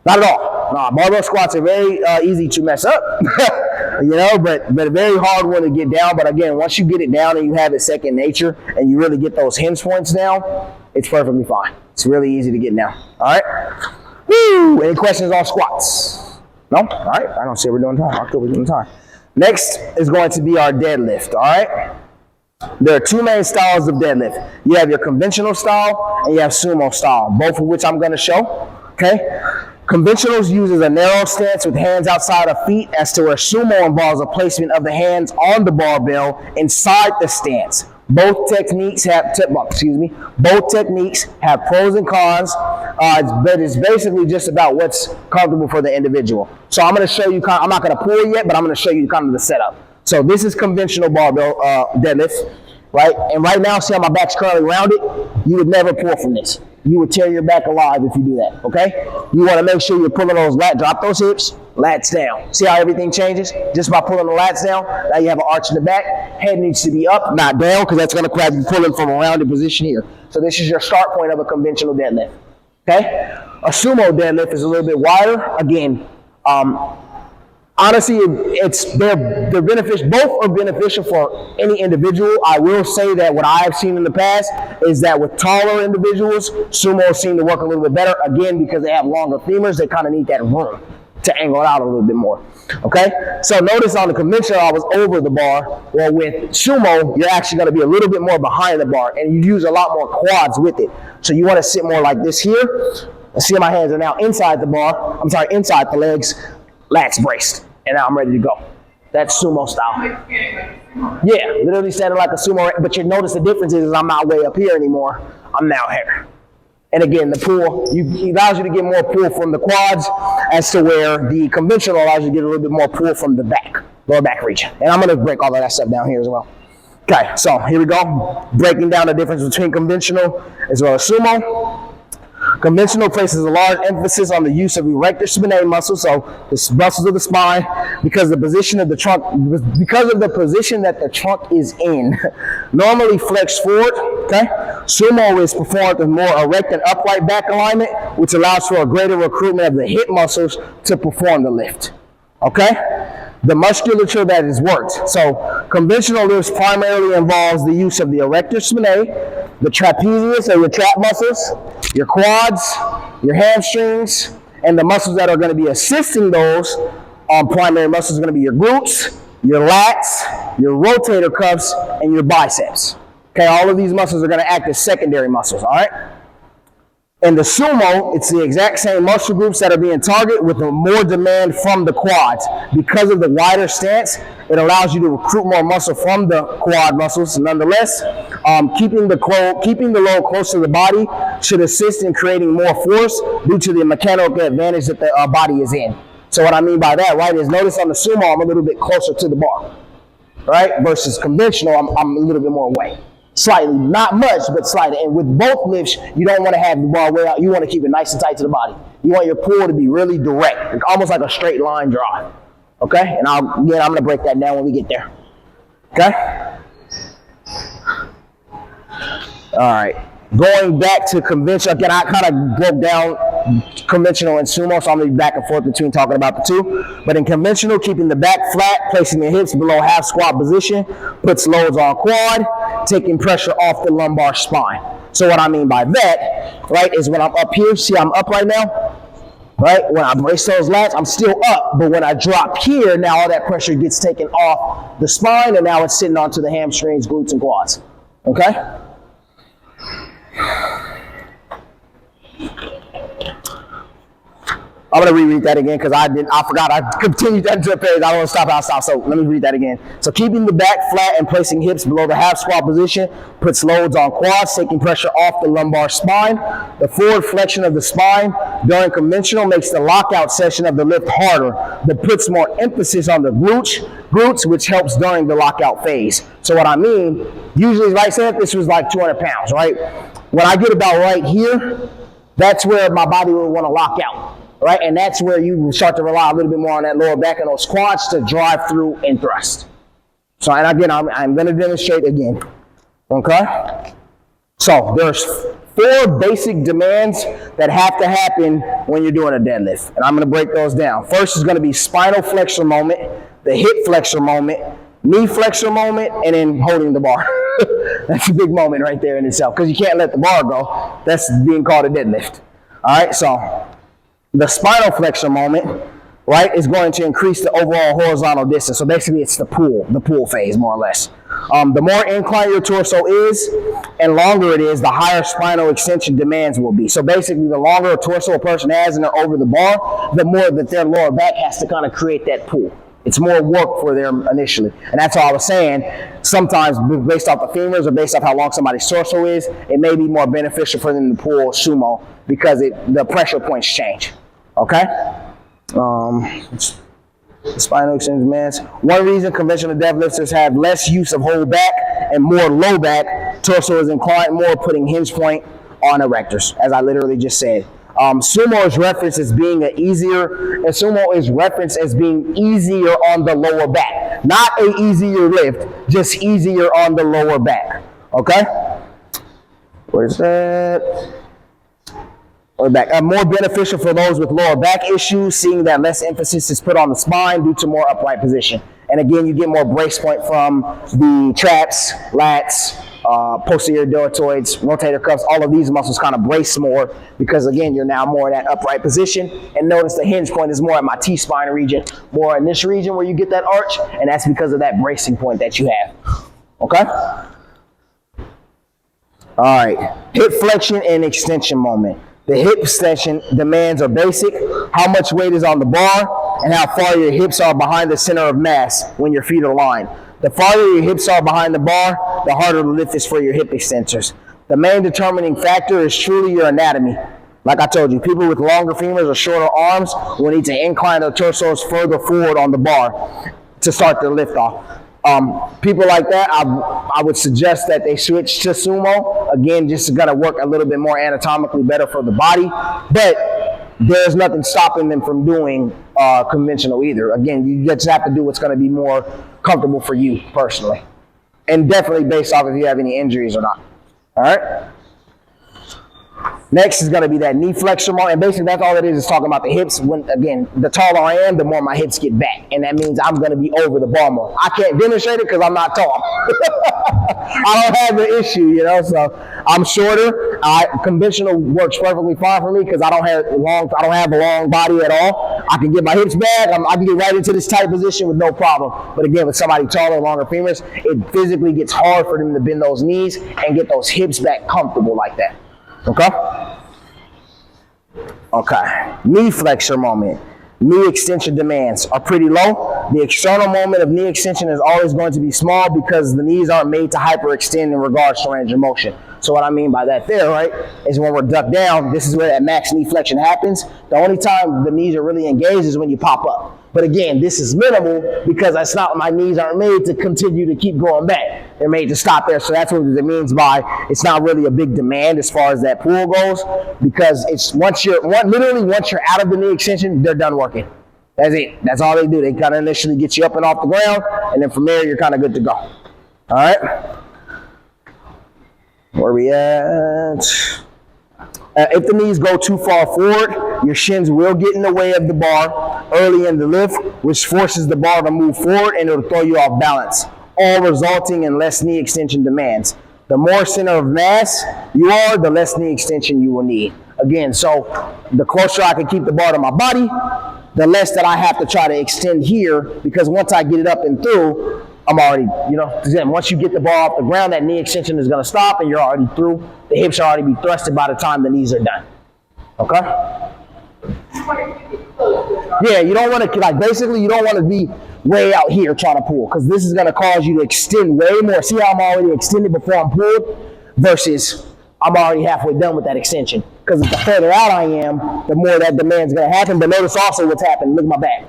Not at all. No, barbell squats are very easy to mess up, but a very hard one to get down. But again, once you get it down and you have it second nature and you really get those hinge points down, it's perfectly fine. It's really easy to get down. All right? Woo! Any questions on squats? No? All right. I don't see we're doing time. I thought we're doing time. Next is going to be our deadlift. All right? There are 2 main styles of deadlift. You have your conventional style and you have sumo style, both of which I'm going to show. Okay? Conventionals uses a narrow stance with hands outside of feet, as to where sumo involves a placement of the hands on the barbell inside the stance. Both techniques have pros and cons, but it's basically just about what's comfortable for the individual. So I'm going to show you, I'm not going to pull yet, but I'm going to show you kind of the setup. So this is conventional barbell deadlift, right? And right now, see how my back's currently rounded? You would never pull from this. You would tear your back alive if you do that, okay? You want to make sure you're pulling those lats, drop those hips, lats down. See how everything changes? Just by pulling the lats down, now you have an arch in the back. Head needs to be up, not down, because that's going to have you pulling from a rounded position here. So this is your start point of a conventional deadlift, okay? A sumo deadlift is a little bit wider. Again, honestly, they're beneficial. Both are beneficial for any individual. I will say that what I've seen in the past is that with taller individuals, sumo seem to work a little bit better. Again, because they have longer femurs, they kind of need that room to angle it out a little bit more. Okay? So notice on the conventional, I was over the bar. Well, with sumo, you're actually going to be a little bit more behind the bar, and you use a lot more quads with it. So you want to sit more like this here. See, my hands are now inside the bar. Inside the legs, lats braced. And now I'm ready to go. That's sumo style. Yeah, literally standing like a sumo. But you notice the difference is I'm not way up here anymore. I'm now here. And again, the pull allows you to get more pull from the quads, as to where the conventional allows you to get a little bit more pull from the back, lower back region. And I'm going to break all of that stuff down here as well. Okay, so here we go. Breaking down the difference between conventional as well as sumo. Conventional places a large emphasis on the use of erector spinae muscles, so the muscles of the spine, because of the position that the trunk is in. Normally flexed forward, okay? Sumo is performed with more erect and upright back alignment, which allows for a greater recruitment of the hip muscles to perform the lift, okay? The musculature that is worked. So conventional lifts primarily involves the use of the erector spinae, the trapezius or your trap muscles, your quads, your hamstrings, and the muscles that are going to be assisting those primary muscles are going to be your glutes, your lats, your rotator cuffs, and your biceps. Okay, all of these muscles are going to act as secondary muscles, all right? In the sumo, it's the exact same muscle groups that are being targeted with more demand from the quads. Because of the wider stance, it allows you to recruit more muscle from the quad muscles. Nonetheless, keeping the load close to the body should assist in creating more force due to the mechanical advantage that the body is in. So what I mean by that, right, is notice on the sumo, I'm a little bit closer to the bar. right? Versus conventional, I'm a little bit more weight. Slightly, not much, but slightly. And with both lifts, you don't want to have the bar way out. You want to keep it nice and tight to the body. You want your pull to be really direct, like almost like a straight line drive. Okay? And I'm going to break that down when we get there. Okay? All right. Going back to conventional, again, I kind of broke down conventional and sumo, so I'm going to be back and forth between talking about the two. But in conventional, keeping the back flat, placing the hips below half squat position, puts loads on quad, taking pressure off the lumbar spine. So what I mean by that, right, is when I'm up here, see I'm up right now? Right? When I brace those lats, I'm still up, but when I drop here, now all that pressure gets taken off the spine, and now it's sitting onto the hamstrings, glutes, and quads. Okay? I'm going to reread that again because I forgot. I continued that into the page. I don't want to stop how I stop. So let me read that again. So keeping the back flat and placing hips below the half squat position puts loads on quads, taking pressure off the lumbar spine. The forward flexion of the spine during conventional makes the lockout session of the lift harder, but puts more emphasis on the glutes, which helps during the lockout phase. So what I mean, usually, like I said, this was like 200 pounds, right? When I get about right here, that's where my body will want to lock out. Right, and that's where you start to rely a little bit more on that lower back and those quads to drive through and thrust. So, and again, I'm going to demonstrate again. Okay? So, there's 4 basic demands that have to happen when you're doing a deadlift. And I'm going to break those down. First is going to be spinal flexor moment, the hip flexor moment, knee flexor moment, and then holding the bar. That's a big moment right there in itself because you can't let the bar go. That's being called a deadlift. All right, so the spinal flexor moment, right, is going to increase the overall horizontal distance. So basically it's the pull phase, more or less. The more inclined your torso is and longer it is, the higher spinal extension demands will be. So basically the longer a torso a person has and they're over the bar, the more that their lower back has to kind of create that pull. It's more work for them initially. And that's all I was saying. Sometimes based off the femurs or based off how long somebody's torso is, it may be more beneficial for them to pull sumo because the pressure points change. Okay? Spinal extension demands. One reason conventional deadlifters have less use of whole back and more low back, torso is inclined more, putting hinge point on erectors, as I literally just said. Sumo is referenced as being easier on the lower back. Not an easier lift, just easier on the lower back. Okay? Where's that? Lower back. More beneficial for those with lower back issues, seeing that less emphasis is put on the spine due to more upright position. And again, you get more brace point from the traps, lats, posterior deltoids, rotator cuffs. All of these muscles kind of brace more because, again, you're now more in that upright position. And notice the hinge point is more at my T-spine region, more in this region where you get that arch, and that's because of that bracing point that you have. Okay? All right. Hip flexion and extension moment. The hip extension demands are basic: how much weight is on the bar and how far your hips are behind the center of mass when your feet are aligned. The farther your hips are behind the bar, the harder the lift is for your hip extensors. The main determining factor is truly your anatomy. Like I told you, people with longer femurs or shorter arms will need to incline their torsos further forward on the bar to start their lift off. People like that, I would suggest that they switch to sumo. Again, just got to work a little bit more anatomically better for the body. But there's nothing stopping them from doing conventional either. Again, you just have to do what's going to be more comfortable for you personally. And definitely based off if you have any injuries or not. All right? Next is going to be that knee flexor moment, and basically that's all it is talking about the hips. When, again, the taller I am, the more my hips get back, and that means I'm going to be over the bar more. I can't demonstrate it because I'm not tall. I don't have the issue, you know, so I'm shorter. Conventional works perfectly fine for me because I don't have a long body at all. I can get my hips back. I can get right into this tight position with no problem. But again, with somebody taller, longer femurs, it physically gets hard for them to bend those knees and get those hips back comfortable like that. Okay? Okay. Knee flexor moment. Knee extension demands are pretty low. The external moment of knee extension is always going to be small because the knees aren't made to hyperextend in regards to range of motion. So what I mean by that there, right, is when we're ducked down, this is where that max knee flexion happens. The only time the knees are really engaged is when you pop up. But again, this is minimal because that's not, my knees aren't made to continue to keep going back. They're made to stop there. So that's what it means by it's not really a big demand as far as that pull goes, because it's once you're out of the knee extension, they're done working. That's it. That's all they do. They kind of initially get you up and off the ground, and then from there you're kind of good to go. All right. Where we at? If the knees go too far forward, your shins will get in the way of the bar early in the lift, which forces the bar to move forward and it'll throw you off balance, all resulting in less knee extension demands. The more center of mass you are, the less knee extension you will need. Again, so the closer I can keep the bar to my body, the less that I have to try to extend here, because once I get it up and through, I'm already, once you get the bar off the ground, that knee extension is going to stop and you're already through. The hips are already be thrusted by the time the knees are done. Okay? Yeah, you don't want to, basically you don't want to be way out here trying to pull, because this is going to cause you to extend way more. See how I'm already extended before I'm pulled versus I'm already halfway done with that extension. Because the further out I am, the more that demand's going to happen. But notice also what's happening. Look at my back.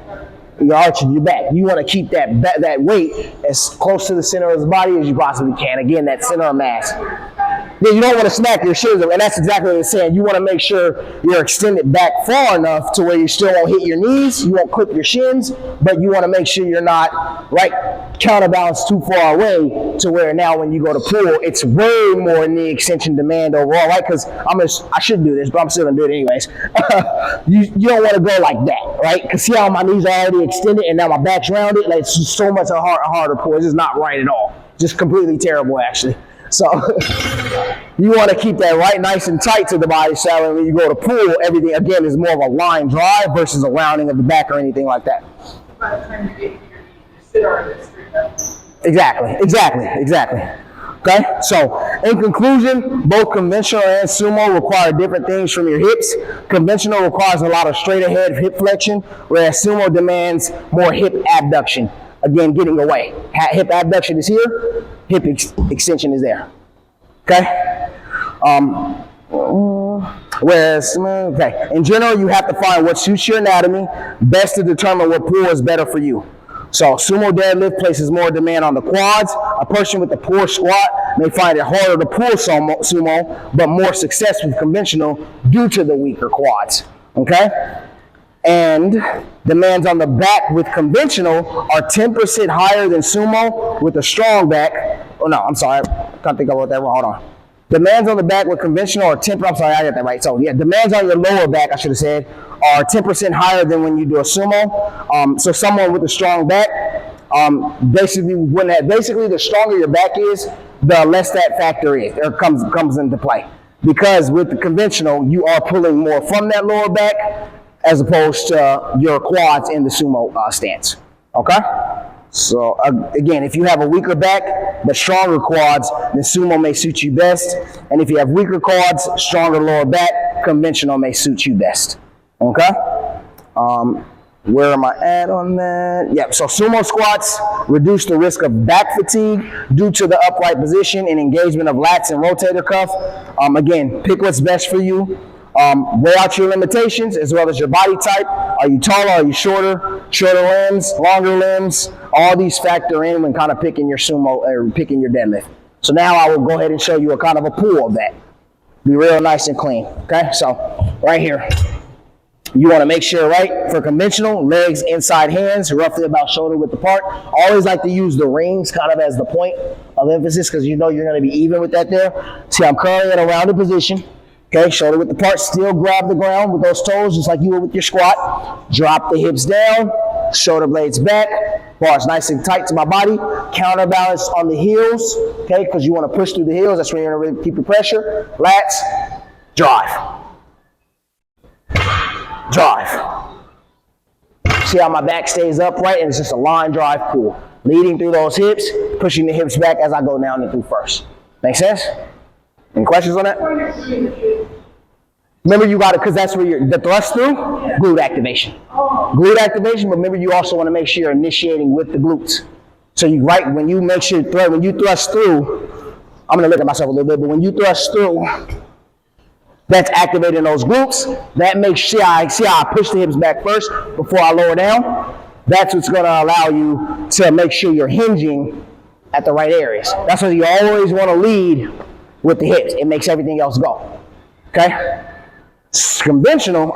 You're arching your back. You want to keep that weight as close to the center of the body as you possibly can. Again, that center of mass. Yeah, you don't want to smack your shins, and that's exactly what it's saying. You want to make sure you're extended back far enough to where you still won't hit your knees, you won't clip your shins, but you want to make sure you're not counterbalanced too far away to where now when you go to pull, it's way more knee extension demand overall, right? Because I should do this, but I'm still gonna do it anyways. You don't want to go like that, right? Because see how my knees are already extended and now my back's rounded? Like, it's just so much harder pull. It's just not right at all. Just completely terrible, actually. So you want to keep that right nice and tight to the body, so when you go to pull, everything again is more of a line drive versus a rounding of the back or anything like that. By the time you get to your knees, you sit on it straight up. Exactly. Okay, so in conclusion, both conventional and sumo require different things from your hips. Conventional requires a lot of straight ahead hip flexion, whereas sumo demands more hip abduction. Again, getting away. Hip abduction is here, hip extension is there. Okay? In general, you have to find what suits your anatomy best to determine what pull is better for you. So sumo deadlift places more demand on the quads. A person with a poor squat may find it harder to pull sumo, but more success with conventional due to the weaker quads. Okay? And demands on the back with conventional are 10% higher than sumo with a strong back. Oh no, I'm sorry, I can't think about that wrong. Hold on. Demands on the back with conventional are 10%. I'm sorry, I got that right. So yeah, demands on your lower back, I should have said, are 10% higher than when you do a sumo. So someone with a strong back, basically the stronger your back is, the less that factor is or comes into play. Because with the conventional, you are pulling more from that lower back as opposed to your quads in the sumo stance. Okay? So again, if you have a weaker back but stronger quads, then sumo may suit you best. And if you have weaker quads, stronger lower back, conventional may suit you best. Okay? Where am I at on that? Yep, so sumo squats reduce the risk of back fatigue due to the upright position and engagement of lats and rotator cuff. Again, pick what's best for you. Weigh out your limitations as well as your body type. Are you taller? Are you shorter? Shorter limbs, longer limbs. All these factor in when kind of picking your sumo or picking your deadlift. So now I will go ahead and show you a kind of a pull of that. Be real nice and clean. Okay, so right here. You want to make sure, right, for conventional, legs inside hands, roughly about shoulder width apart. Always like to use the rings kind of as the point of emphasis because you know you're going to be even with that there. See, I'm currently in a rounded position. Okay, shoulder width apart, still grab the ground with those toes just like you would with your squat. Drop the hips down, shoulder blades back, bars nice and tight to my body. Counterbalance on the heels, okay, because you want to push through the heels. That's where you're going to really keep the pressure. Lats, drive. Drive. See how my back stays upright and it's just a line drive pull. Leading through those hips, pushing the hips back as I go down and through first. Make sense? Any questions on that? Remember you got it because that's where you're, the thrust through, glute activation. Glute activation, but remember you also want to make sure you're initiating with the glutes. So you when you make sure, when you thrust through, I'm going to look at myself a little bit, but when you thrust through, that's activating those glutes. That makes sure I push the hips back first before I lower down. that's what's going to allow you to make sure you're hinging at the right areas. That's why you always want to lead with the hips. It makes everything else go. Okay? Sumo,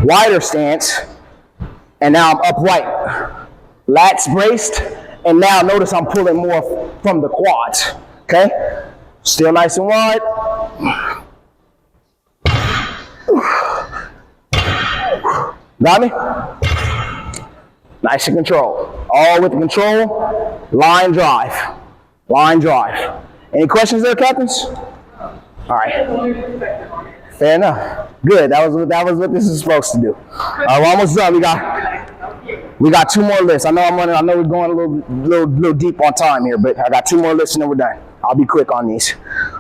wider stance, and now I'm upright. Lats braced, and now notice I'm pulling more from the quads. Okay? Still nice and wide. Got me? Nice and control. All with control. Line drive. Line drive. Any questions there, captains? All right. Fair enough. Good. That was what this is supposed to do. All right, we're almost done. We got 2 more lists. I know we're going a little deep on time here, but I got 2 more lists and then we're done. I'll be quick on these.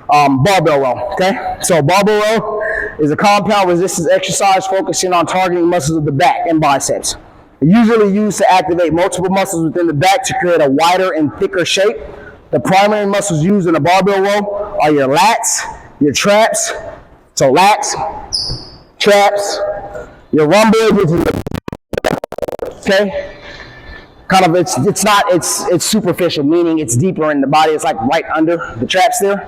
Barbell row. Okay. So barbell row is a compound resistance exercise focusing on targeting muscles of the back and biceps. Usually used to activate multiple muscles within the back to create a wider and thicker shape. The primary muscles used in a barbell row are your lats, your traps, so lats, traps, your rhomboid, which is okay. Kind of it's superficial, meaning it's deeper in the body. It's like right under the traps there.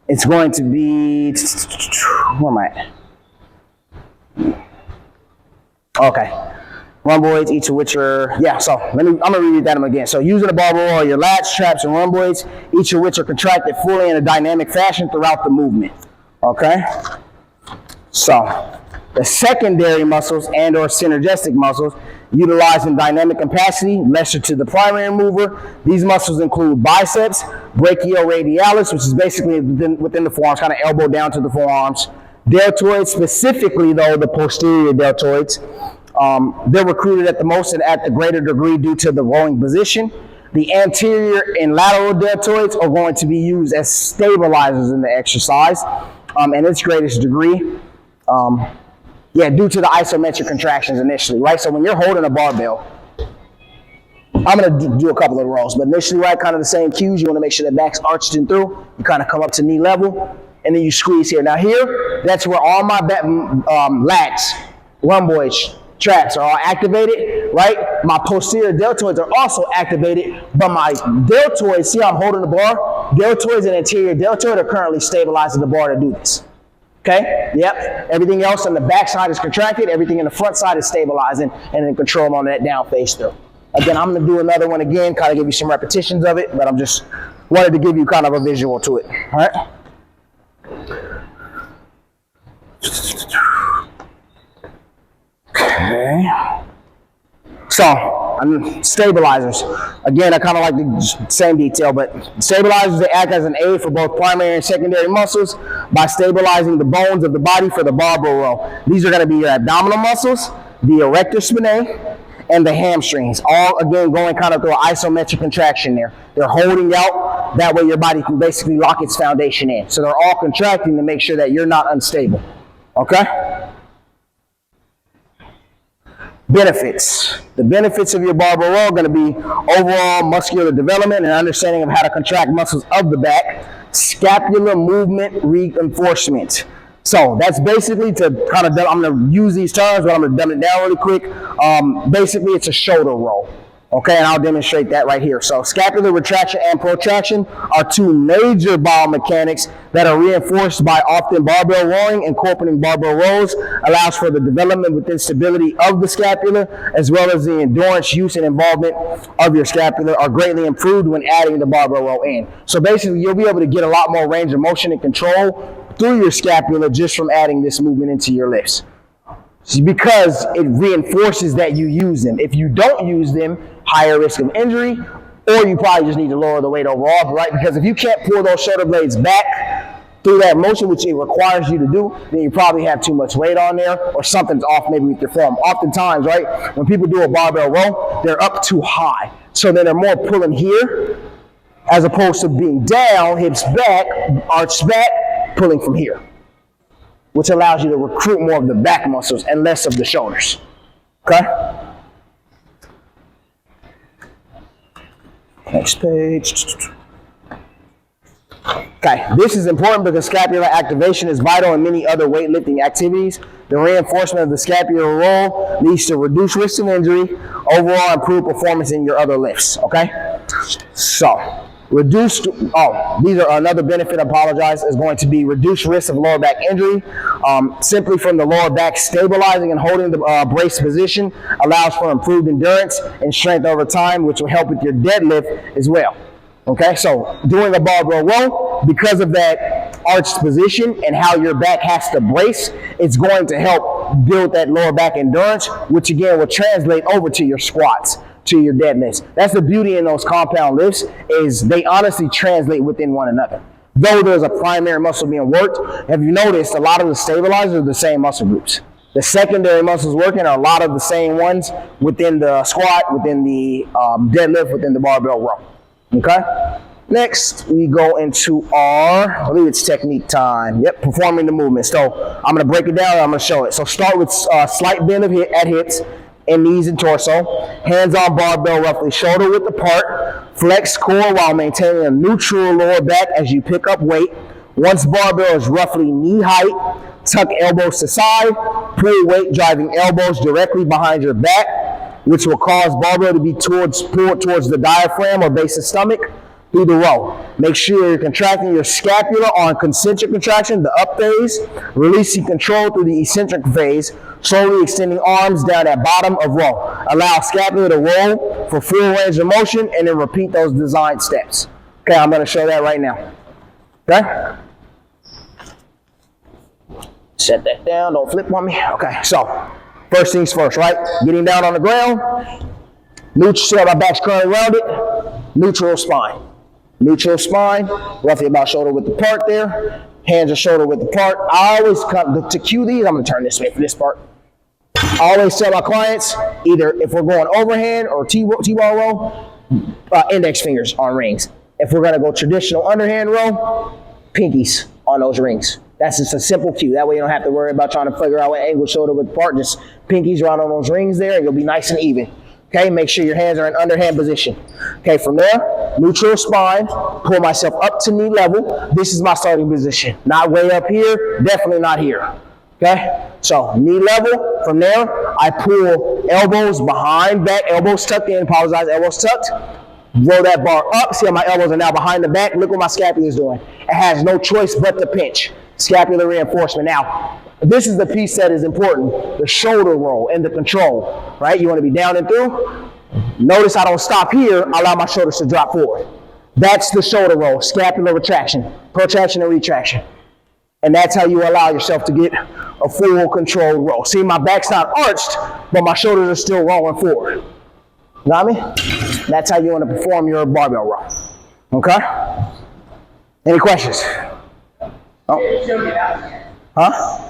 It's going to be, where am I at? Okay. Rhomboids, each of which are, so I'm going to read that again. So using a barbell row are your lats, traps, and rhomboids, each of which are contracted fully in a dynamic fashion throughout the movement. Okay? So the secondary muscles and or synergistic muscles utilized in dynamic capacity, lesser to the primary mover. These muscles include biceps, brachioradialis, which is basically within the forearms, kind of elbow down to the forearms. Deltoids, specifically though, the posterior deltoids. They're recruited at the most and at the greater degree due to the rowing position. The anterior and lateral deltoids are going to be used as stabilizers in the exercise, and its greatest degree. Due to the isometric contractions initially, right? So when you're holding a barbell, I'm going to do a couple of rows, but initially, right, kind of the same cues. You want to make sure that back's arched and through. You kind of come up to knee level, and then you squeeze here. Now here, that's where all my lats, rhomboids, traps are all activated, right? My posterior deltoids are also activated, but my deltoids, see how I'm holding the bar? Deltoids and anterior deltoid are currently stabilizing the bar to do this. Okay? Yep. Everything else on the back side is contracted. Everything in the front side is stabilizing and then control on that down face through. Again, I'm going to do another one again, kind of give you some repetitions of it, but I'm just wanted to give you kind of a visual to it. All right? Okay. So, stabilizers. Again, I kind of like the same detail, but stabilizers, they act as an aid for both primary and secondary muscles by stabilizing the bones of the body for the barbell row. These are going to be your abdominal muscles, the erector spinae, and the hamstrings. All, again, going kind of through an isometric contraction there. They're holding out. That way your body can basically lock its foundation in. So they're all contracting to make sure that you're not unstable. Okay? Benefits. The benefits of your barbell row are going to be overall muscular development and understanding of how to contract muscles of the back, scapular movement reinforcement. So that's basically to kind of, I'm going to use these terms, but I'm going to dumb it down really quick. Basically, it's a shoulder roll. Okay, and I'll demonstrate that right here. So scapular retraction and protraction are 2 major biomechanics that are reinforced by often barbell rowing. Incorporating barbell rows allows for the development within stability of the scapula, as well as the endurance, use, and involvement of your scapula are greatly improved when adding the barbell row in. So basically, you'll be able to get a lot more range of motion and control through your scapula just from adding this movement into your lifts. Because it reinforces that you use them. If you don't use them, higher risk of injury, or you probably just need to lower the weight overall, right? Because if you can't pull those shoulder blades back through that motion, which it requires you to do, then you probably have too much weight on there, or something's off maybe with your form. Oftentimes, right, when people do a barbell row, they're up too high. So then they're more pulling here, as opposed to being down, hips back, arch back, pulling from here, which allows you to recruit more of the back muscles and less of the shoulders. Okay? Next page. Okay, this is important because scapular activation is vital in many other weightlifting activities. The reinforcement of the scapular roll leads to reduced risk of injury, overall improved performance in your other lifts, okay? So, these are another benefit, I apologize, is going to be reduced risk of lower back injury. Simply from the lower back stabilizing and holding the brace position allows for improved endurance and strength over time, which will help with your deadlift as well. Okay, so doing a barbell row, because of that arched position and how your back has to brace, it's going to help build that lower back endurance, which again will translate over to your squats, to your deadlifts. That's the beauty in those compound lifts, is they honestly translate within one another. Though there's a primary muscle being worked, have you noticed a lot of the stabilizers are the same muscle groups? The secondary muscles working are a lot of the same ones within the squat, within the deadlift, within the barbell row. Okay? Next, we go into our, I believe it's technique time. Yep, performing the movement. So I'm going to break it down and I'm going to show it. So start with slight bend of at hips and knees and torso. Hands on barbell roughly shoulder width apart. Flex core while maintaining a neutral lower back as you pick up weight. Once barbell is roughly knee height, tuck elbows to side. Pull weight driving elbows directly behind your back, which will cause barbell to be pulled towards the diaphragm or base of stomach through the row. Make sure you're contracting your scapula on concentric contraction, the up phase, releasing control through the eccentric phase, slowly extending arms down at bottom of row. Allow scapula to roll for full range of motion and then repeat those designed steps. Okay, I'm going to show that right now. Okay? Set that down, don't flip on me. Okay, so first things first, right? Getting down on the ground, neutral, see how my back's currently rounded, neutral spine. Neutral spine, roughly about shoulder width apart there. Hands are shoulder width apart. I always cut, to cue these, I'm gonna turn this way for this part. I always tell my clients, either if we're going overhand or T-ball row, index fingers on rings. If we're gonna go traditional underhand row, pinkies on those rings. That's just a simple cue. That way you don't have to worry about trying to figure out what angle shoulder width apart. Just pinkies around on those rings there and you'll be nice and even. Okay, make sure your hands are in underhand position. Okay, from there, neutral spine, pull myself up to knee level. This is my starting position. Not way up here, definitely not here. Okay, so knee level. From there, I pull elbows behind back, elbows tucked in, apologize, elbows tucked. Roll that bar up, see how my elbows are now behind the back. Look what my scapula is doing. It has no choice but to pinch. Scapular reinforcement. Now, this is the piece that is important, the shoulder roll and the control, right? You want to be down and through. Notice I don't stop here, I allow my shoulders to drop forward. That's the shoulder roll, scapular retraction, protraction and retraction. And that's how you allow yourself to get a full controlled roll. See, my back's not arched, but my shoulders are still rolling forward. You know what I mean? That's how you want to perform your barbell row. Okay? Any questions? Oh. Huh?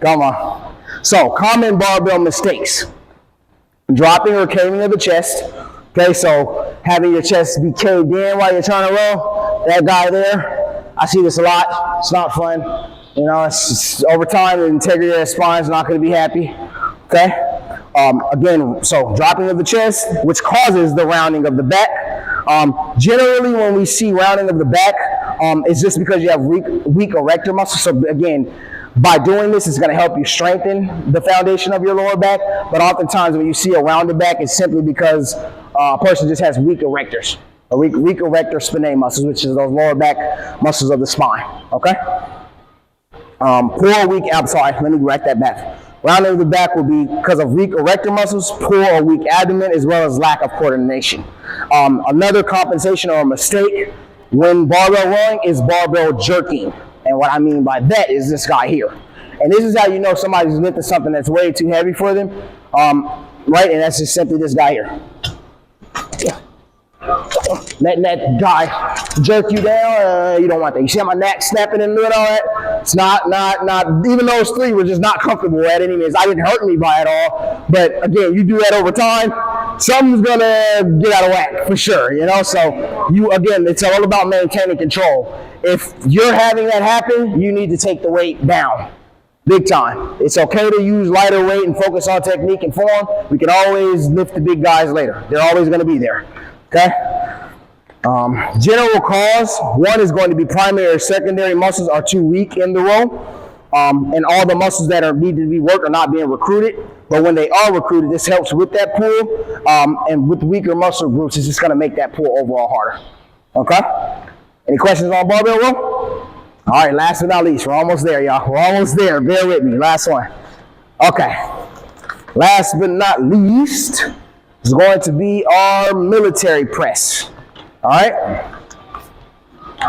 Come on. So, common barbell mistakes. Dropping or caving of the chest. Okay, so having your chest be caved in while you're trying to row. That guy there, I see this a lot. It's not fun. You know, it's over time, the integrity of the spine is not going to be happy. Okay? Again, so dropping of the chest, which causes the rounding of the back. Generally, when we see rounding of the back, it's just because you have weak erector muscles. So again, by doing this, it's going to help you strengthen the foundation of your lower back. But oftentimes, when you see a rounded back, it's simply because a person just has weak erectors, or weak erector spinae muscles, which is those lower back muscles of the spine. Okay. Poor or weak. I'm sorry. Let me write that back. Rounding of the back will be because of weak erector muscles, poor or weak abdomen, as well as lack of coordination. Another compensation or a mistake when barbell rowing is barbell jerking. And what I mean by that is this guy here. And this is how you know somebody's lifting something that's way too heavy for them. Right? And that's just simply this guy here. Letting that guy jerk you down, you don't want that. You see how my neck snapping and doing all that? It's not, even those three were just not comfortable at any means. I didn't hurt me by it all. But again, you do that over time, something's gonna get out of whack for sure, you know? So again, it's all about maintaining control. If you're having that happen, you need to take the weight down. Big time. It's okay to use lighter weight and focus on technique and form. We can always lift the big guys later. They're always gonna be there. Okay? General cause, one is going to be primary or secondary muscles are too weak in the row. And all the muscles that need to be worked are not being recruited. But when they are recruited, this helps with that pull. And with weaker muscle groups, it's just going to make that pull overall harder. Okay? Any questions on barbell row? All right, last but not least, we're almost there, y'all. We're almost there. Bear with me. Last one. Okay. Last but not least is going to be our military press. All right?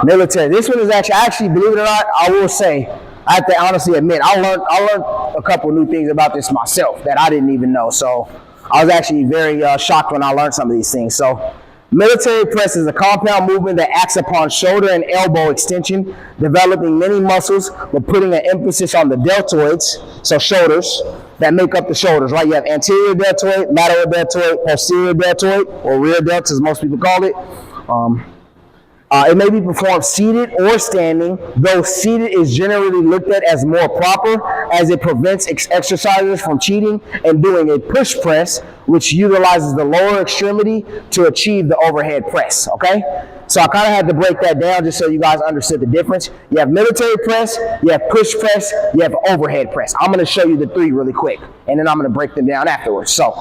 Military. This one is actually, believe it or not, I will say, I have to honestly admit, I learned a couple new things about this myself that I didn't even know. So I was actually very shocked when I learned some of these things. So military press is a compound movement that acts upon shoulder and elbow extension, developing many muscles, but putting an emphasis on the deltoids, so shoulders, that make up the shoulders, right? You have anterior deltoid, lateral deltoid, posterior deltoid, or rear delt, as most people call it. It may be performed seated or standing, though seated is generally looked at as more proper as it prevents exercisers from cheating and doing a push press, which utilizes the lower extremity to achieve the overhead press, okay? So I kind of had to break that down just so you guys understood the difference. You have military press, you have push press, you have overhead press. I'm going to show you the three really quick, and then I'm going to break them down afterwards. So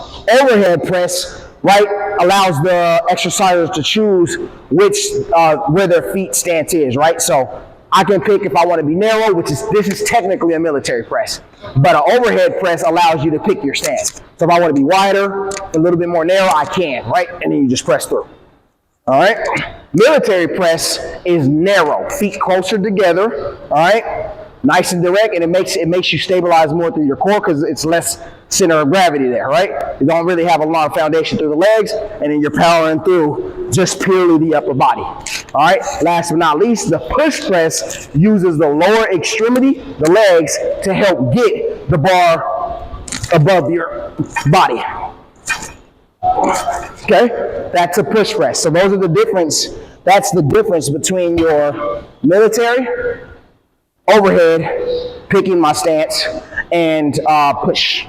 overhead press, right, allows the exercisers to choose where their feet stance is, right? So I can pick if I want to be narrow, this is technically a military press, but an overhead press allows you to pick your stance. So if I want to be wider, a little bit more narrow, I can, right? And then you just press through. All right. Military press is narrow, feet closer together. All right. Nice and direct, and it makes you stabilize more through your core because it's less center of gravity there, right? You don't really have a lot of foundation through the legs, and then you're powering through just purely the upper body. All right, last but not least, the push press uses the lower extremity, the legs, to help get the bar above your body. Okay, that's a push press. So those are the difference. That's the difference between your military, overhead, picking my stance, and push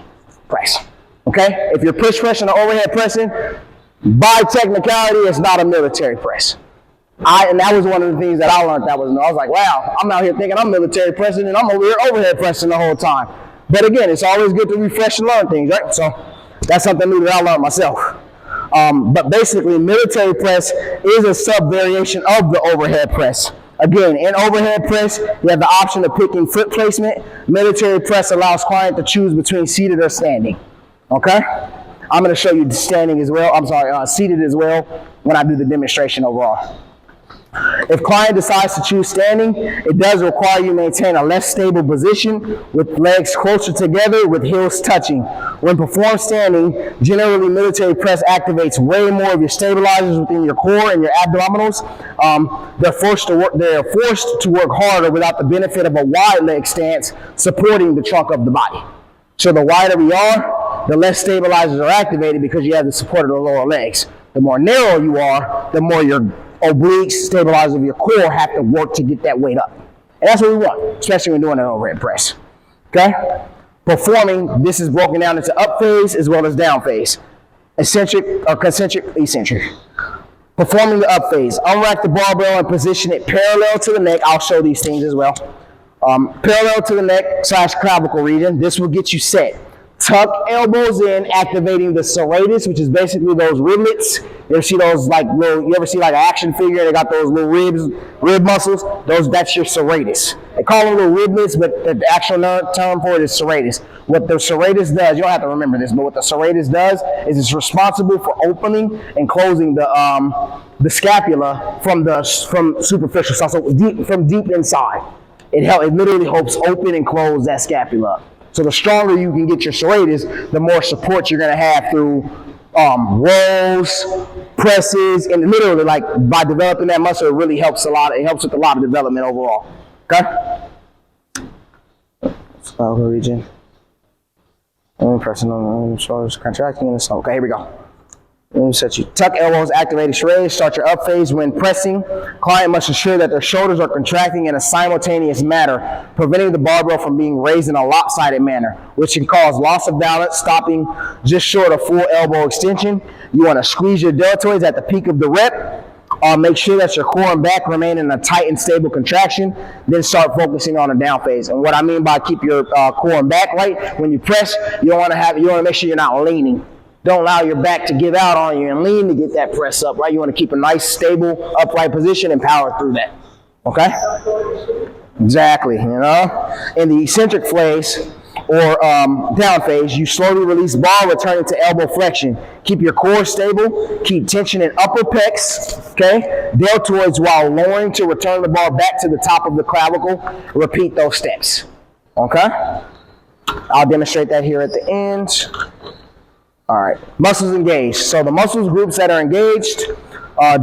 press. Okay? If you're push pressing or overhead pressing, by technicality, it's not a military press. And that was one of the things that I learned. I was like, wow, I'm out here thinking I'm military pressing, and I'm over here overhead pressing the whole time. But again, it's always good to refresh and learn things, right? So that's something new that I learned myself. But basically, military press is a sub-variation of the overhead press. Again, in overhead press, you have the option of picking foot placement. Military press allows client to choose between seated or standing. Okay? I'm going to show you standing as well. Seated as well when I do the demonstration overall. If client decides to choose standing, it does require you maintain a less stable position with legs closer together with heels touching. When performed standing, generally military press activates way more of your stabilizers within your core and your abdominals. They're forced to work harder without the benefit of a wide leg stance supporting the trunk of the body. So the wider we are, the less stabilizers are activated because you have the support of the lower legs. The more narrow you are, the more your obliques, stabilizers of your core have to work to get that weight up. And that's what we want, especially when doing an overhead press. Okay? Performing, this is broken down into up phase as well as down phase. Eccentric or concentric, eccentric. Performing the up phase. Unrack the barbell and position it parallel to the neck. I'll show these things as well. Parallel to the neck / clavicle region. This will get you set. Tuck elbows in, activating the serratus, which is basically those riblets. You ever see those you ever see like an action figure? They got those little rib muscles. That's your serratus. They call them little riblets, but the actual term for it is serratus. What the serratus does, you don't have to remember this, but what the serratus does is it's responsible for opening and closing the scapula from superficial side, so from deep inside. It literally helps open and close that scapula. So the stronger you can get your serratus, the more support you're going to have through rows, presses, and literally by developing that muscle, it really helps a lot. It helps with a lot of development overall. Okay? Clavicle region. Pressing on the shoulders, contracting in the stomach. Okay, here we go. Set you tuck elbows, activated serratus. Start your up phase when pressing. Client must ensure that their shoulders are contracting in a simultaneous manner, preventing the barbell from being raised in a lopsided manner, which can cause loss of balance, stopping just short of full elbow extension. You want to squeeze your deltoids at the peak of the rep. Make sure that your core and back remain in a tight and stable contraction. Then start focusing on the down phase. And what I mean by keep your core and back right, when you press, you want to make sure you're not leaning. Don't allow your back to give out on you and lean to get that press up, right? You want to keep a nice, stable, upright position and power through that. Okay? Exactly, you know? In the eccentric phase, or down phase, you slowly release ball, returning to elbow flexion. Keep your core stable. Keep tension in upper pecs, okay? Deltoids while lowering to return the ball back to the top of the clavicle. Repeat those steps, okay? I'll demonstrate that here at the end. All right, muscles engaged. So the muscles groups that are engaged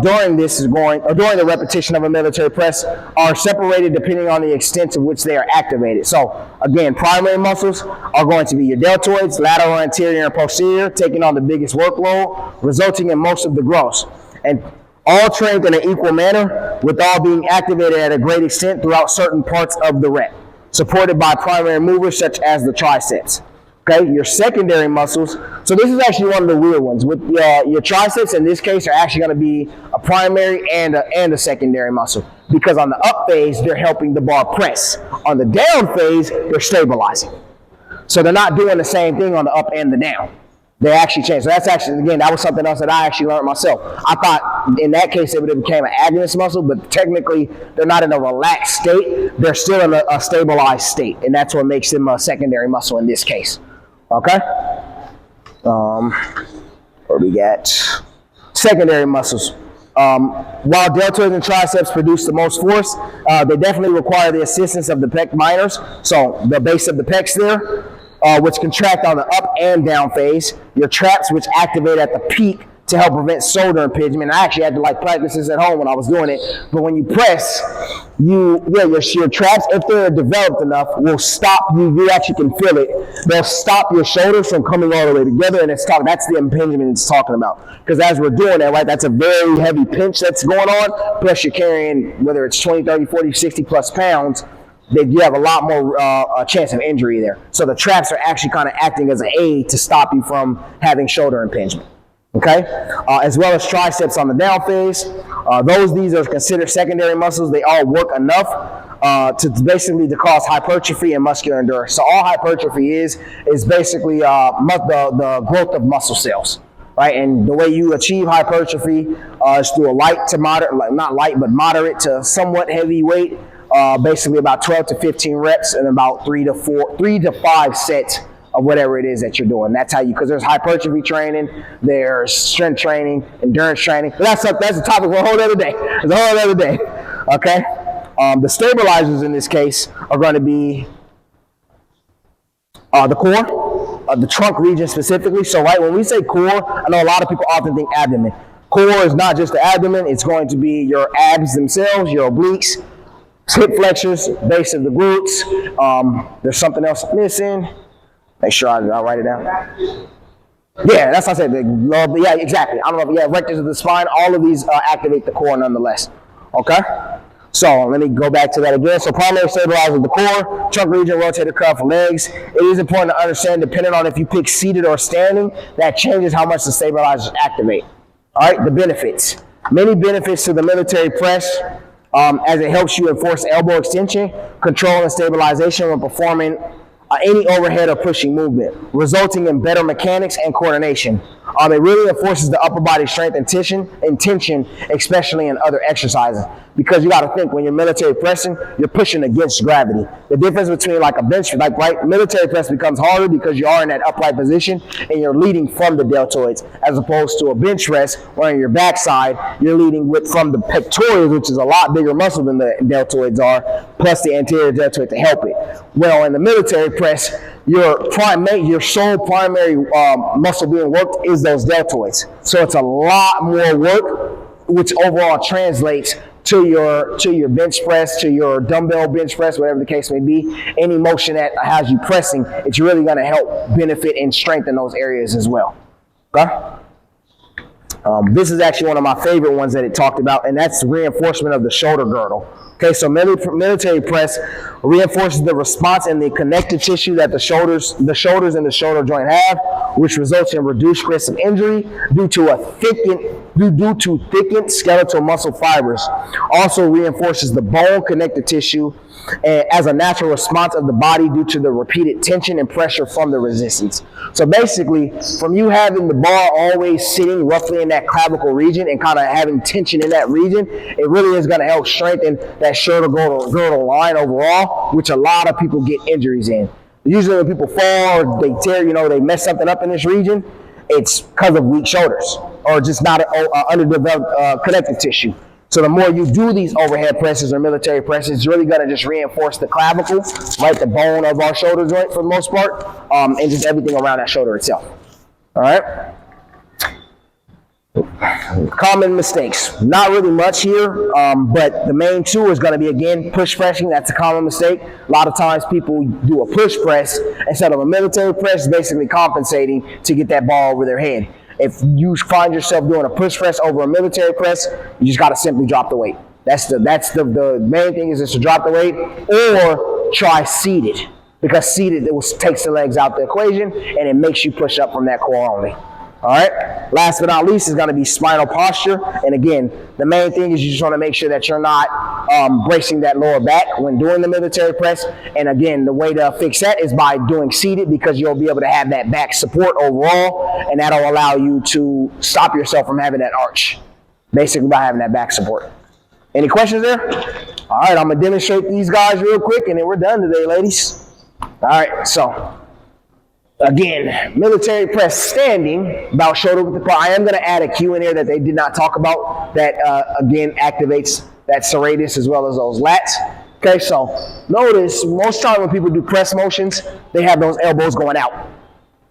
during the repetition of a military press are separated depending on the extent to which they are activated. So again, primary muscles are going to be your deltoids, lateral, anterior, and posterior, taking on the biggest workload, resulting in most of the growth. And all trained in an equal manner, with all being activated at a great extent throughout certain parts of the rep, supported by primary movers such as the triceps. Okay, your secondary muscles. So this is actually one of the weird ones. With your triceps, in this case, are actually going to be a primary and a secondary muscle, because on the up phase, they're helping the bar press. On the down phase, they're stabilizing. So they're not doing the same thing on the up and the down. They actually change. So that's actually, again, that was something else that I actually learned myself. I thought in that case it would have became an agonist muscle, but technically they're not in a relaxed state. They're still in a stabilized state, and that's what makes them a secondary muscle in this case. Okay? What we got? Secondary muscles. While deltoids and triceps produce the most force, they definitely require the assistance of the pec minors. So the base of the pecs there, which contract on the up and down phase. Your traps, which activate at the peak to help prevent shoulder impingement. I actually had to practice this at home when I was doing it. But when you press, your traps, if they're developed enough, will stop you. You actually can feel it. They'll stop your shoulders from coming all the way together, and that's the impingement it's talking about. Because as we're doing that, right, that's a very heavy pinch that's going on. Plus you're carrying, whether it's 20, 30, 40, 60 plus pounds, that you have a lot more chance of injury there. So the traps are actually kind of acting as an aid to stop you from having shoulder impingement. Okay, as well as triceps on the down phase. These are considered secondary muscles. They all work enough to cause hypertrophy and muscular endurance. So all hypertrophy is basically the growth of muscle cells, right? And the way you achieve hypertrophy is through a light to moderate, not light, but moderate to somewhat heavy weight. Basically about 12 to 15 reps and about 3 to 5 sets of whatever it is that you're doing. That's how because there's hypertrophy training, there's strength training, endurance training. That's a topic for a whole other day. It's a whole other day. Okay? The stabilizers in this case are going to be the core, the trunk region specifically. So right when we say core, I know a lot of people often think abdomen. Core is not just the abdomen, it's going to be your abs themselves, your obliques, hip flexors, base of the glutes. There's something else missing. Make sure I'll write it down. Yeah, that's what I said. Yeah, exactly. I don't know. Yeah, rectors of the spine. All of these activate the core nonetheless. Okay? So let me go back to that again. So primary stabilizer of the core, trunk region, rotator cuff, legs. It is important to understand, depending on if you pick seated or standing, that changes how much the stabilizers activate. All right, the benefits. Many benefits to the military press, as it helps you enforce elbow extension, control, and stabilization when performing any overhead or pushing movement, resulting in better mechanics and coordination. It really enforces the upper body strength and tension, especially in other exercises. Because you got to think, when you're military pressing, you're pushing against gravity. The difference between like a bench, military press becomes harder because you are in that upright position and you're leading from the deltoids, as opposed to a bench press where on your backside, you're leading from the pectorals, which is a lot bigger muscle than the deltoids are, plus the anterior deltoid to help it. Well, in the military press, your sole primary muscle being worked is those deltoids. So it's a lot more work, which overall translates to your bench press, to your dumbbell bench press, whatever the case may be. Any motion that has you pressing, it's really going to help benefit and strengthen those areas as well. Okay? This is actually one of my favorite ones that it talked about, and that's the reinforcement of the shoulder girdle. Okay, so military press reinforces the response in the connective tissue that the shoulders and the shoulder joint have, which results in reduced risk of injury due to thickened skeletal muscle fibers. Also reinforces the bone connective tissue as a natural response of the body due to the repeated tension and pressure from the resistance. So basically, from you having the bar always sitting roughly in that clavicle region and kind of having tension in that region, it really is going to help strengthen that shoulder girdle line overall, which a lot of people get injuries in. Usually when people fall or they tear, they mess something up in this region, it's because of weak shoulders or just not underdeveloped connective tissue. So the more you do these overhead presses or military presses, it's really going to just reinforce the clavicle, right, the bone of our shoulder joint for the most part, and just everything around that shoulder itself. All right? Common mistakes. Not really much here, but the main two is going to be, again, push pressing. That's a common mistake. A lot of times people do a push press instead of a military press, basically compensating to get that ball over their head. If you find yourself doing a push press over a military press, you just got to simply drop the weight. That's the main thing is just to drop the weight, or try seated, because seated takes the legs out the equation and it makes you push up from that core only. All right. Last but not least is going to be spinal posture. And again, the main thing is you just want to make sure that you're not bracing that lower back when doing the military press. And again, the way to fix that is by doing seated, because you'll be able to have that back support overall, and that'll allow you to stop yourself from having that arch, basically by having that back support. Any questions there? All right, I'm going to demonstrate these guys real quick, and then we're done today, ladies. All right, so again, military press standing, about shoulder width apart. I am going to add a cue in here that they did not talk about that, again, activates that serratus as well as those lats. Okay, so notice most time when people do press motions, they have those elbows going out.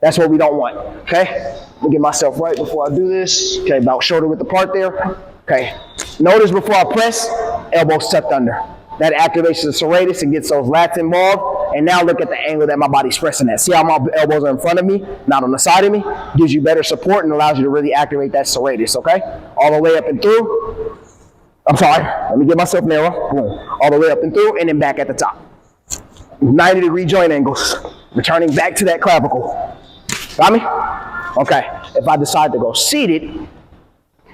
That's what we don't want, okay? Let me get myself right before I do this. Okay, about shoulder width apart there. Okay, notice before I press, elbows tucked under. That activates the serratus and gets those lats involved. And now look at the angle that my body's pressing at. See how my elbows are in front of me, not on the side of me? Gives you better support and allows you to really activate that serratus, okay? All the way up and through. I'm sorry, let me get myself narrow. Boom. All the way up and through, and then back at the top. 90-degree joint angles. Returning back to that clavicle. Got me? Okay, if I decide to go seated,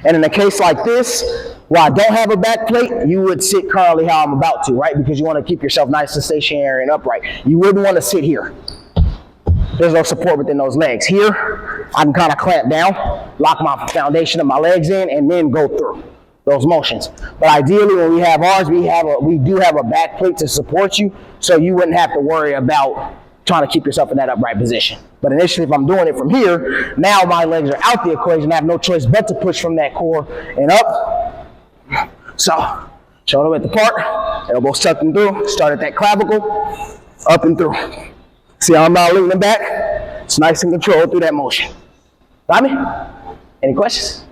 and in a case like this, where I don't have a back plate, you would sit currently how I'm about to, right? Because you want to keep yourself nice and stationary and upright. You wouldn't want to sit here. There's no support within those legs. Here, I can kind of clamp down, lock my foundation of my legs in, and then go through those motions. But ideally, when we have ours, we do have a back plate to support you, so you wouldn't have to worry about trying to keep yourself in that upright position. But initially, if I'm doing it from here, now my legs are out the equation. I have no choice but to push from that core and up. So, shoulder width apart, elbows tucked and through, start at that clavicle, up and through. See how I'm not leaning back? It's nice and controlled through that motion. Got me? Any questions?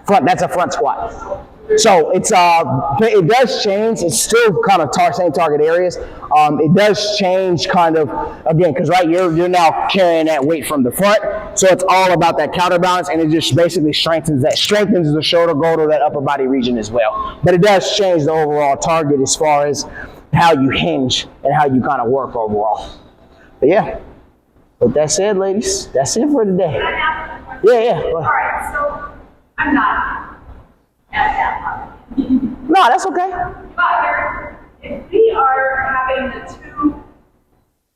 Front, that's a front squat. So it's it does change. It's still kind of same target areas. It does change kind of, again, because right you're now carrying that weight from the front. So it's all about that counterbalance, and it just basically strengthens the shoulder girdle, that upper body region as well. But it does change the overall target as far as how you hinge and how you kind of work overall. But yeah, with that said, ladies, that's it for today. Yeah. All right, so I'm not at that level. No, that's okay. But if we are having the two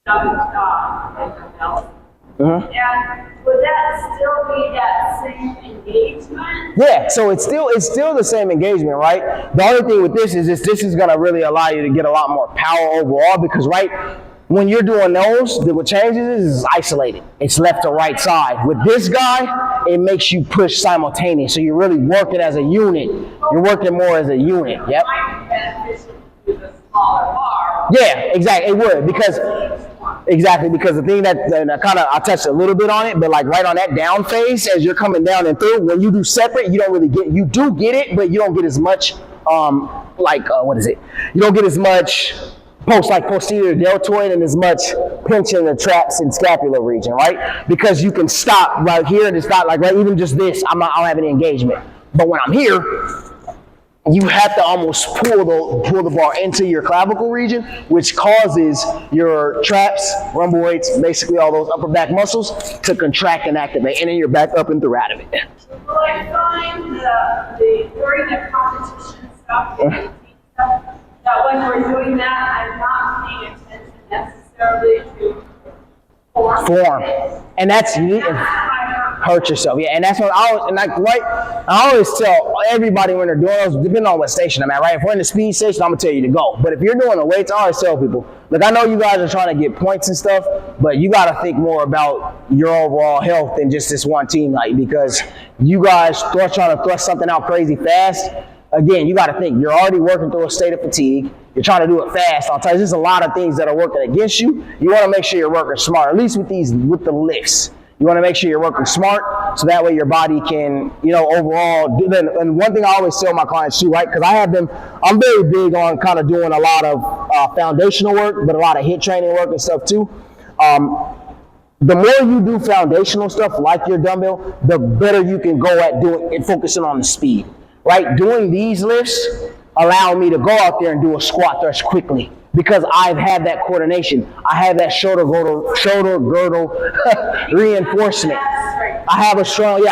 dumbbells, and would that still be that same engagement? Yeah, so it's still the same engagement, right? The only thing with this is this is going to really allow you to get a lot more power overall, because when you're doing those, what changes is isolated. It's left to right side. With this guy, it makes you push simultaneous. So you're really working as a unit. You're working more as a unit. Yep. It might be beneficial to use a smaller bar. Yeah, exactly. It would, because the thing that I touched a little bit on it, but like right on that down phase, as you're coming down and through, when you do separate, you don't really you do get it, but you don't get as much, you don't get as much posterior deltoid and as much pinching the traps and scapular region, right? Because you can stop right here and it's not like, right, even just this, I don't have any engagement. But when I'm here, you have to almost pull the bar into your clavicle region, which causes your traps, rhomboids, basically all those upper back muscles to contract and activate, and then you're back up and through out of it. Well, I find during the competition stuff, that when we're doing that, I'm not paying attention necessarily to form. And that's you need to hurt yourself. Yeah, and that's what I always tell everybody when they're doing those, depending on what station I'm at, right? If we're in the speed station, I'm gonna tell you to go. But if you're doing the weights, I always tell people, look, I know you guys are trying to get points and stuff, but you gotta think more about your overall health than just this one team night, because you guys are trying to thrust something out crazy fast. Again, you got to think, you're already working through a state of fatigue. You're trying to do it fast. I'll tell you, there's a lot of things that are working against you. You want to make sure you're working smart, at least with the lifts. You want to make sure you're working smart so that way your body can, overall do that. And one thing I always tell my clients too, right? Because I'm very big on kind of doing a lot of foundational work, but a lot of HIIT training work and stuff too. The more you do foundational stuff like your dumbbell, the better you can go at doing and focusing on the speed. Right, doing these lifts allow me to go out there and do a squat thrust quickly because I've had that coordination. I have that shoulder girdle reinforcement. I have a strong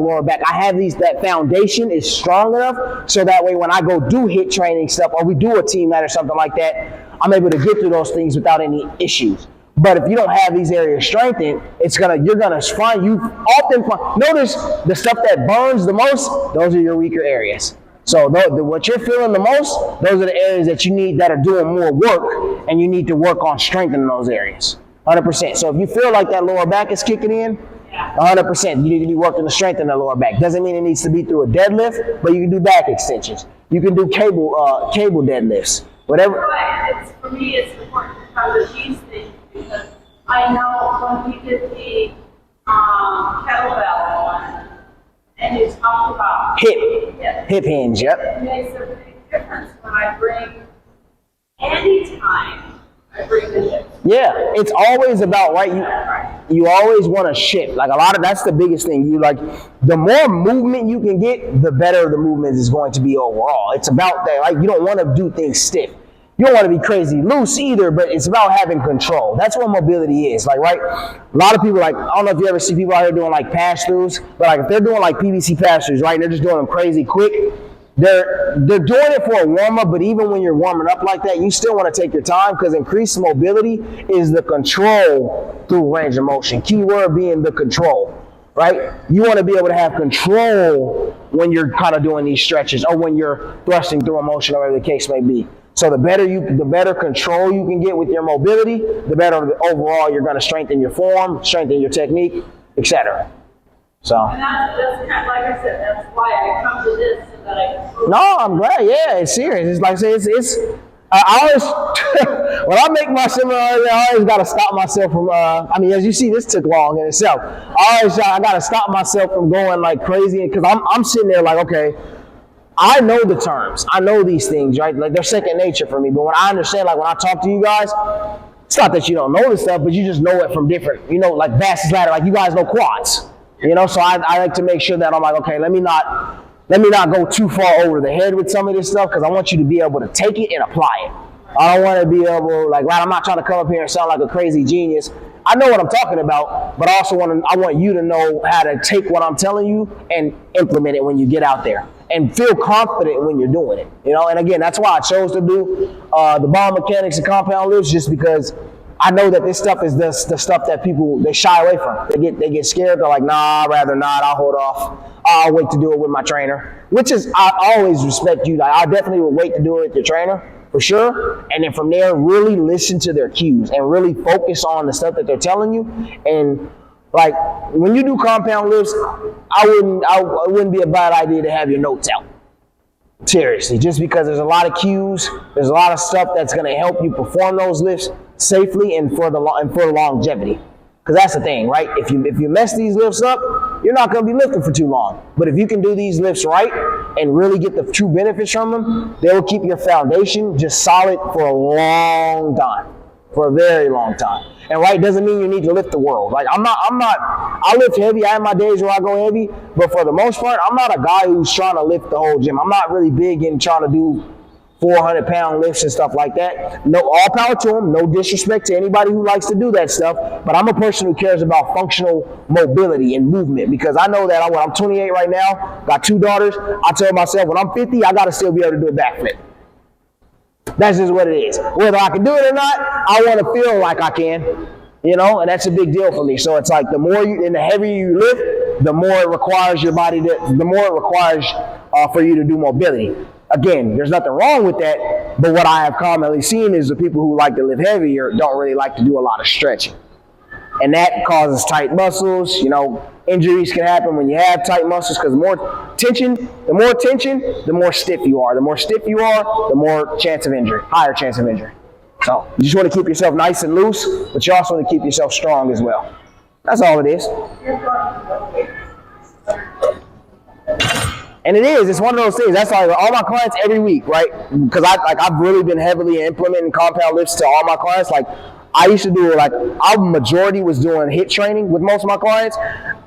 lower back. That foundation is strong enough so that way when I go do HIIT training stuff or we do a team night or something like that, I'm able to get through those things without any issues. But if you don't have these areas strengthened, you're gonna find notice the stuff that burns the most, those are your weaker areas. So what you're feeling the most, those are the areas that you need that are doing more work, and you need to work on strengthening those areas. 100%. So if you feel like that lower back is kicking in, 100%, you need to be working to strengthen the lower back. Doesn't mean it needs to be through a deadlift, but you can do back extensions. You can do cable deadlifts, whatever. For me, it's important to cover these things. Because I know when we did the kettlebell one, and you talked about hip hinge, yep. It makes a big difference when I bring the hip. Yeah, it's always about, right, you always want to shift. Like that's the biggest thing. The more movement you can get, the better the movement is going to be overall. It's about that, right? You don't want to do things stiff. You don't want to be crazy loose either, but it's about having control. That's what mobility is. Like, right? A lot of people, I don't know if you ever see people out here doing pass-throughs, but if they're doing PVC pass-throughs, right, and they're just doing them crazy quick, they're doing it for a warm-up, but even when you're warming up like that, you still want to take your time because increased mobility is the control through range of motion. Key word being the control, right? You want to be able to have control when you're kind of doing these stretches or when you're thrusting through a motion or whatever the case may be. So the better control you can get with your mobility, the better overall you're going to strengthen your form, strengthen your technique, etc. So. And that's kind of, like I said, that's why I come to this so that I can. No, I'm glad. Yeah, it's serious. It's like I say, I always when I make my seminar, I always got to stop myself from. As you see, this took long in itself. I got to stop myself from going crazy because I'm sitting there okay. I know the terms. I know these things, right? They're second nature for me. But when I understand, when I talk to you guys, it's not that you don't know this stuff, but you just know it from different, like vastus ladder, you guys know quads, So I like to make sure that I'm okay, let me not go too far over the head with some of this stuff because I want you to be able to take it and apply it. I don't want to be able, I'm not trying to come up here and sound like a crazy genius. I know what I'm talking about, but I also want you to know how to take what I'm telling you and implement it when you get out there. And feel confident when you're doing it, And again, that's why I chose to do the biomechanics and compound lifts, just because I know that this stuff is the stuff that people they shy away from. They get scared. They're like, nah, I'd rather not. I'll hold off. I'll wait to do it with my trainer. Which is, I always respect you. I definitely would wait to do it with your trainer for sure. And then from there, really listen to their cues and really focus on the stuff that they're telling you. And when you do compound lifts, it wouldn't be a bad idea to have your notes out. Seriously, just because there's a lot of cues, there's a lot of stuff that's going to help you perform those lifts safely and for the longevity. Because that's the thing, right? If you mess these lifts up, you're not going to be lifting for too long. But if you can do these lifts right and really get the true benefits from them, they will keep your foundation just solid for a long time, for a very long time. And right doesn't mean you need to lift the world. Like I lift heavy. I have my days where I go heavy, but for the most part, I'm not a guy who's trying to lift the whole gym. I'm not really big in trying to do 400-pound lifts and stuff like that. No, all power to them. No disrespect to anybody who likes to do that stuff. But I'm a person who cares about functional mobility and movement, because I know that I'm 28 right now, got 2 daughters. I tell myself when I'm 50, I got to still be able to do a backflip. That's just what it is. Whether I can do it or not, I want to feel like I can, and that's a big deal for me. So it's like the more and the heavier you lift, the more it requires your body the more it requires for you to do mobility. Again, there's nothing wrong with that, but what I have commonly seen is the people who like to lift heavier don't really like to do a lot of stretching. And that causes tight muscles. Injuries can happen when you have tight muscles, because the more tension, the more stiff you are. The more stiff you are, the more chance of injury, higher chance of injury. So you just want to keep yourself nice and loose, but you also want to keep yourself strong as well. That's all it is. And it is. It's one of those things. That's why all my clients every week, right? Because I've really been heavily implementing compound lifts to all my clients. Like I used to do our majority was doing HIIT training with most of my clients.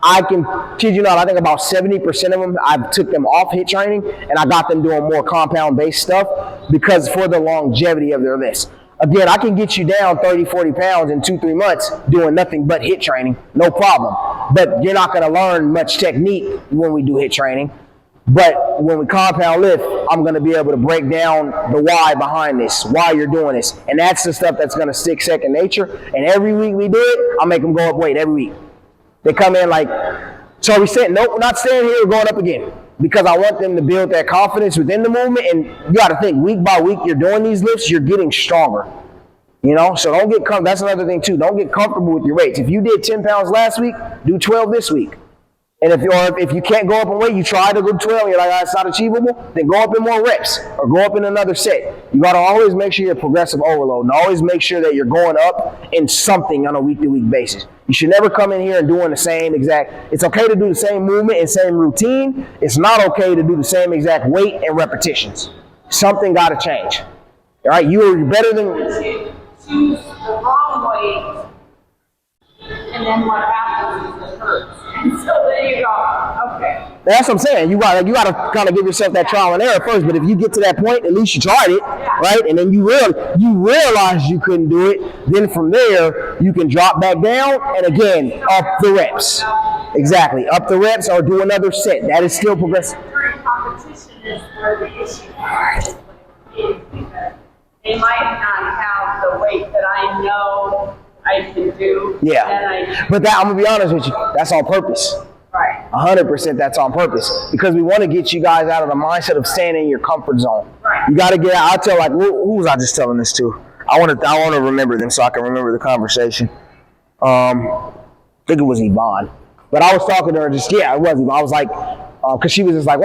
I can kid you not, I think about 70% of them, I took them off HIIT training and I got them doing more compound-based stuff because for the longevity of their lifts. Again, I can get you down 30, 40 pounds in 2-3 months doing nothing but HIIT training, no problem. But you're not going to learn much technique when we do HIIT training. But when we compound lift, I'm going to be able to break down the why behind this, why you're doing this. And that's the stuff that's going to stick second nature. And every week we do it, I make them go up weight every week. They come in like, so are we saying, nope, we're not staying here, we're going up again. Because I want them to build that confidence within the movement. And you got to think, week by week, you're doing these lifts, you're getting stronger. So don't get comfortable. That's another thing too. Don't get comfortable with your weights. If you did 10 pounds last week, do 12 this week. And if you can't go up in weight, you try to go 12, and you're like, it's not achievable, then go up in more reps or go up in another set. You got to always make sure you're progressive overload and always make sure that you're going up in something on a week-to-week basis. You should never come in here and doing the same exact. It's okay to do the same movement and same routine. It's not okay to do the same exact weight and repetitions. Something got to change. All right, you are better than. Choose the wrong weight, and then what happens is it hurts. And so there you go. Okay. That's what I'm saying. You got to kind of give yourself that trial and error first. But if you get to that point, at least you tried it, right? And then you realize you couldn't do it. Then from there, you can drop back down and again up the reps. Exactly, up the reps or do another set. That is still progressive. During competition is where the issue is, because they might not have the weight that I know I can do. Yeah, but that, I'm gonna be honest with you, that's on purpose. Right. 100% that's on purpose, because we want to get you guys out of the mindset of staying in your comfort zone. Right. You got to get out. I'll tell, who was I just telling this to? I want to remember them so I can remember the conversation. I think it was Yvonne, but I was talking to her. It was Yvonne. I was like, because she was just like,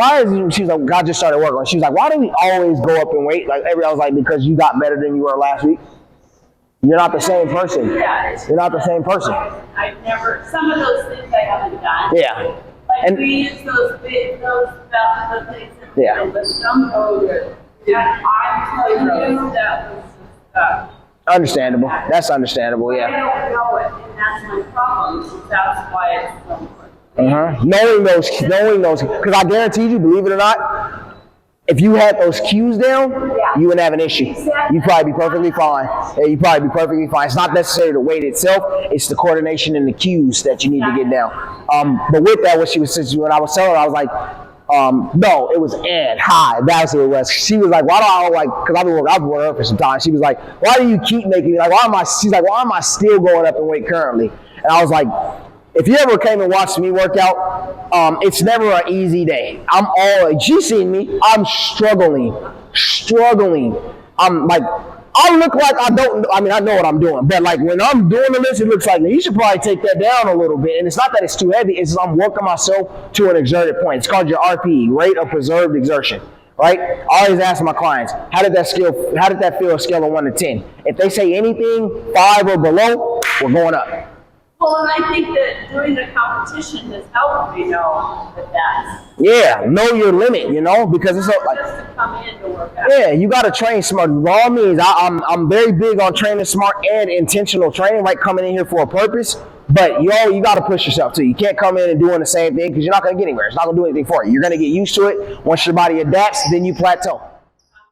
she was like, God just started working. She was like, why do we always go up in weight? I was like, because you got better than you were last week. You're not the same person. Yeah, you're not the same person. I've never, some of those things I haven't done. Yeah. Like we use those things that lift them. I'm telling you, that was just understandable. That's understandable, yeah. I don't know it, and that's my problem. So that's why it's so important. Knowing those, because I guarantee you, believe it or not, if you had those cues down, you wouldn't have an issue. Exactly. You'd probably be perfectly fine. Yeah, you'd probably be perfectly fine. It's not necessarily the weight itself, it's the coordination and the cues that you need to get down. But with that, when I was telling her, I was like, no, it was Ed. Hi, that's who it was. She was like, because I've been working with her for some time. She was like, why do you keep making me, she's like, why am I still going up in weight currently? And I was like, if you ever came and watched me work out, it's never an easy day. She's seen me, I'm struggling. I'm like, I look like I know what I'm doing, but like when I'm doing the list, it looks like, you should probably take that down a little bit. And it's not that it's too heavy, it's I'm working myself to an exerted point. It's called your RPE, rate of preserved exertion, right? I always ask my clients, how did that feel on a scale of 1 to 10? If they say anything 5 or below, we're going up. Well, and I think that doing the competition has helped me know that that's Yeah, know your limit, you know, because it's not like, just to come in to work out. yeah, you got to train smart. By all means, I'm very big on training smart and intentional training, right? Coming in here for a purpose. But you got to push yourself too. You can't come in and doing the same thing because you're not going to get anywhere. It's not going to do anything for you. You're going to get used to it. Once your body adapts, then you plateau.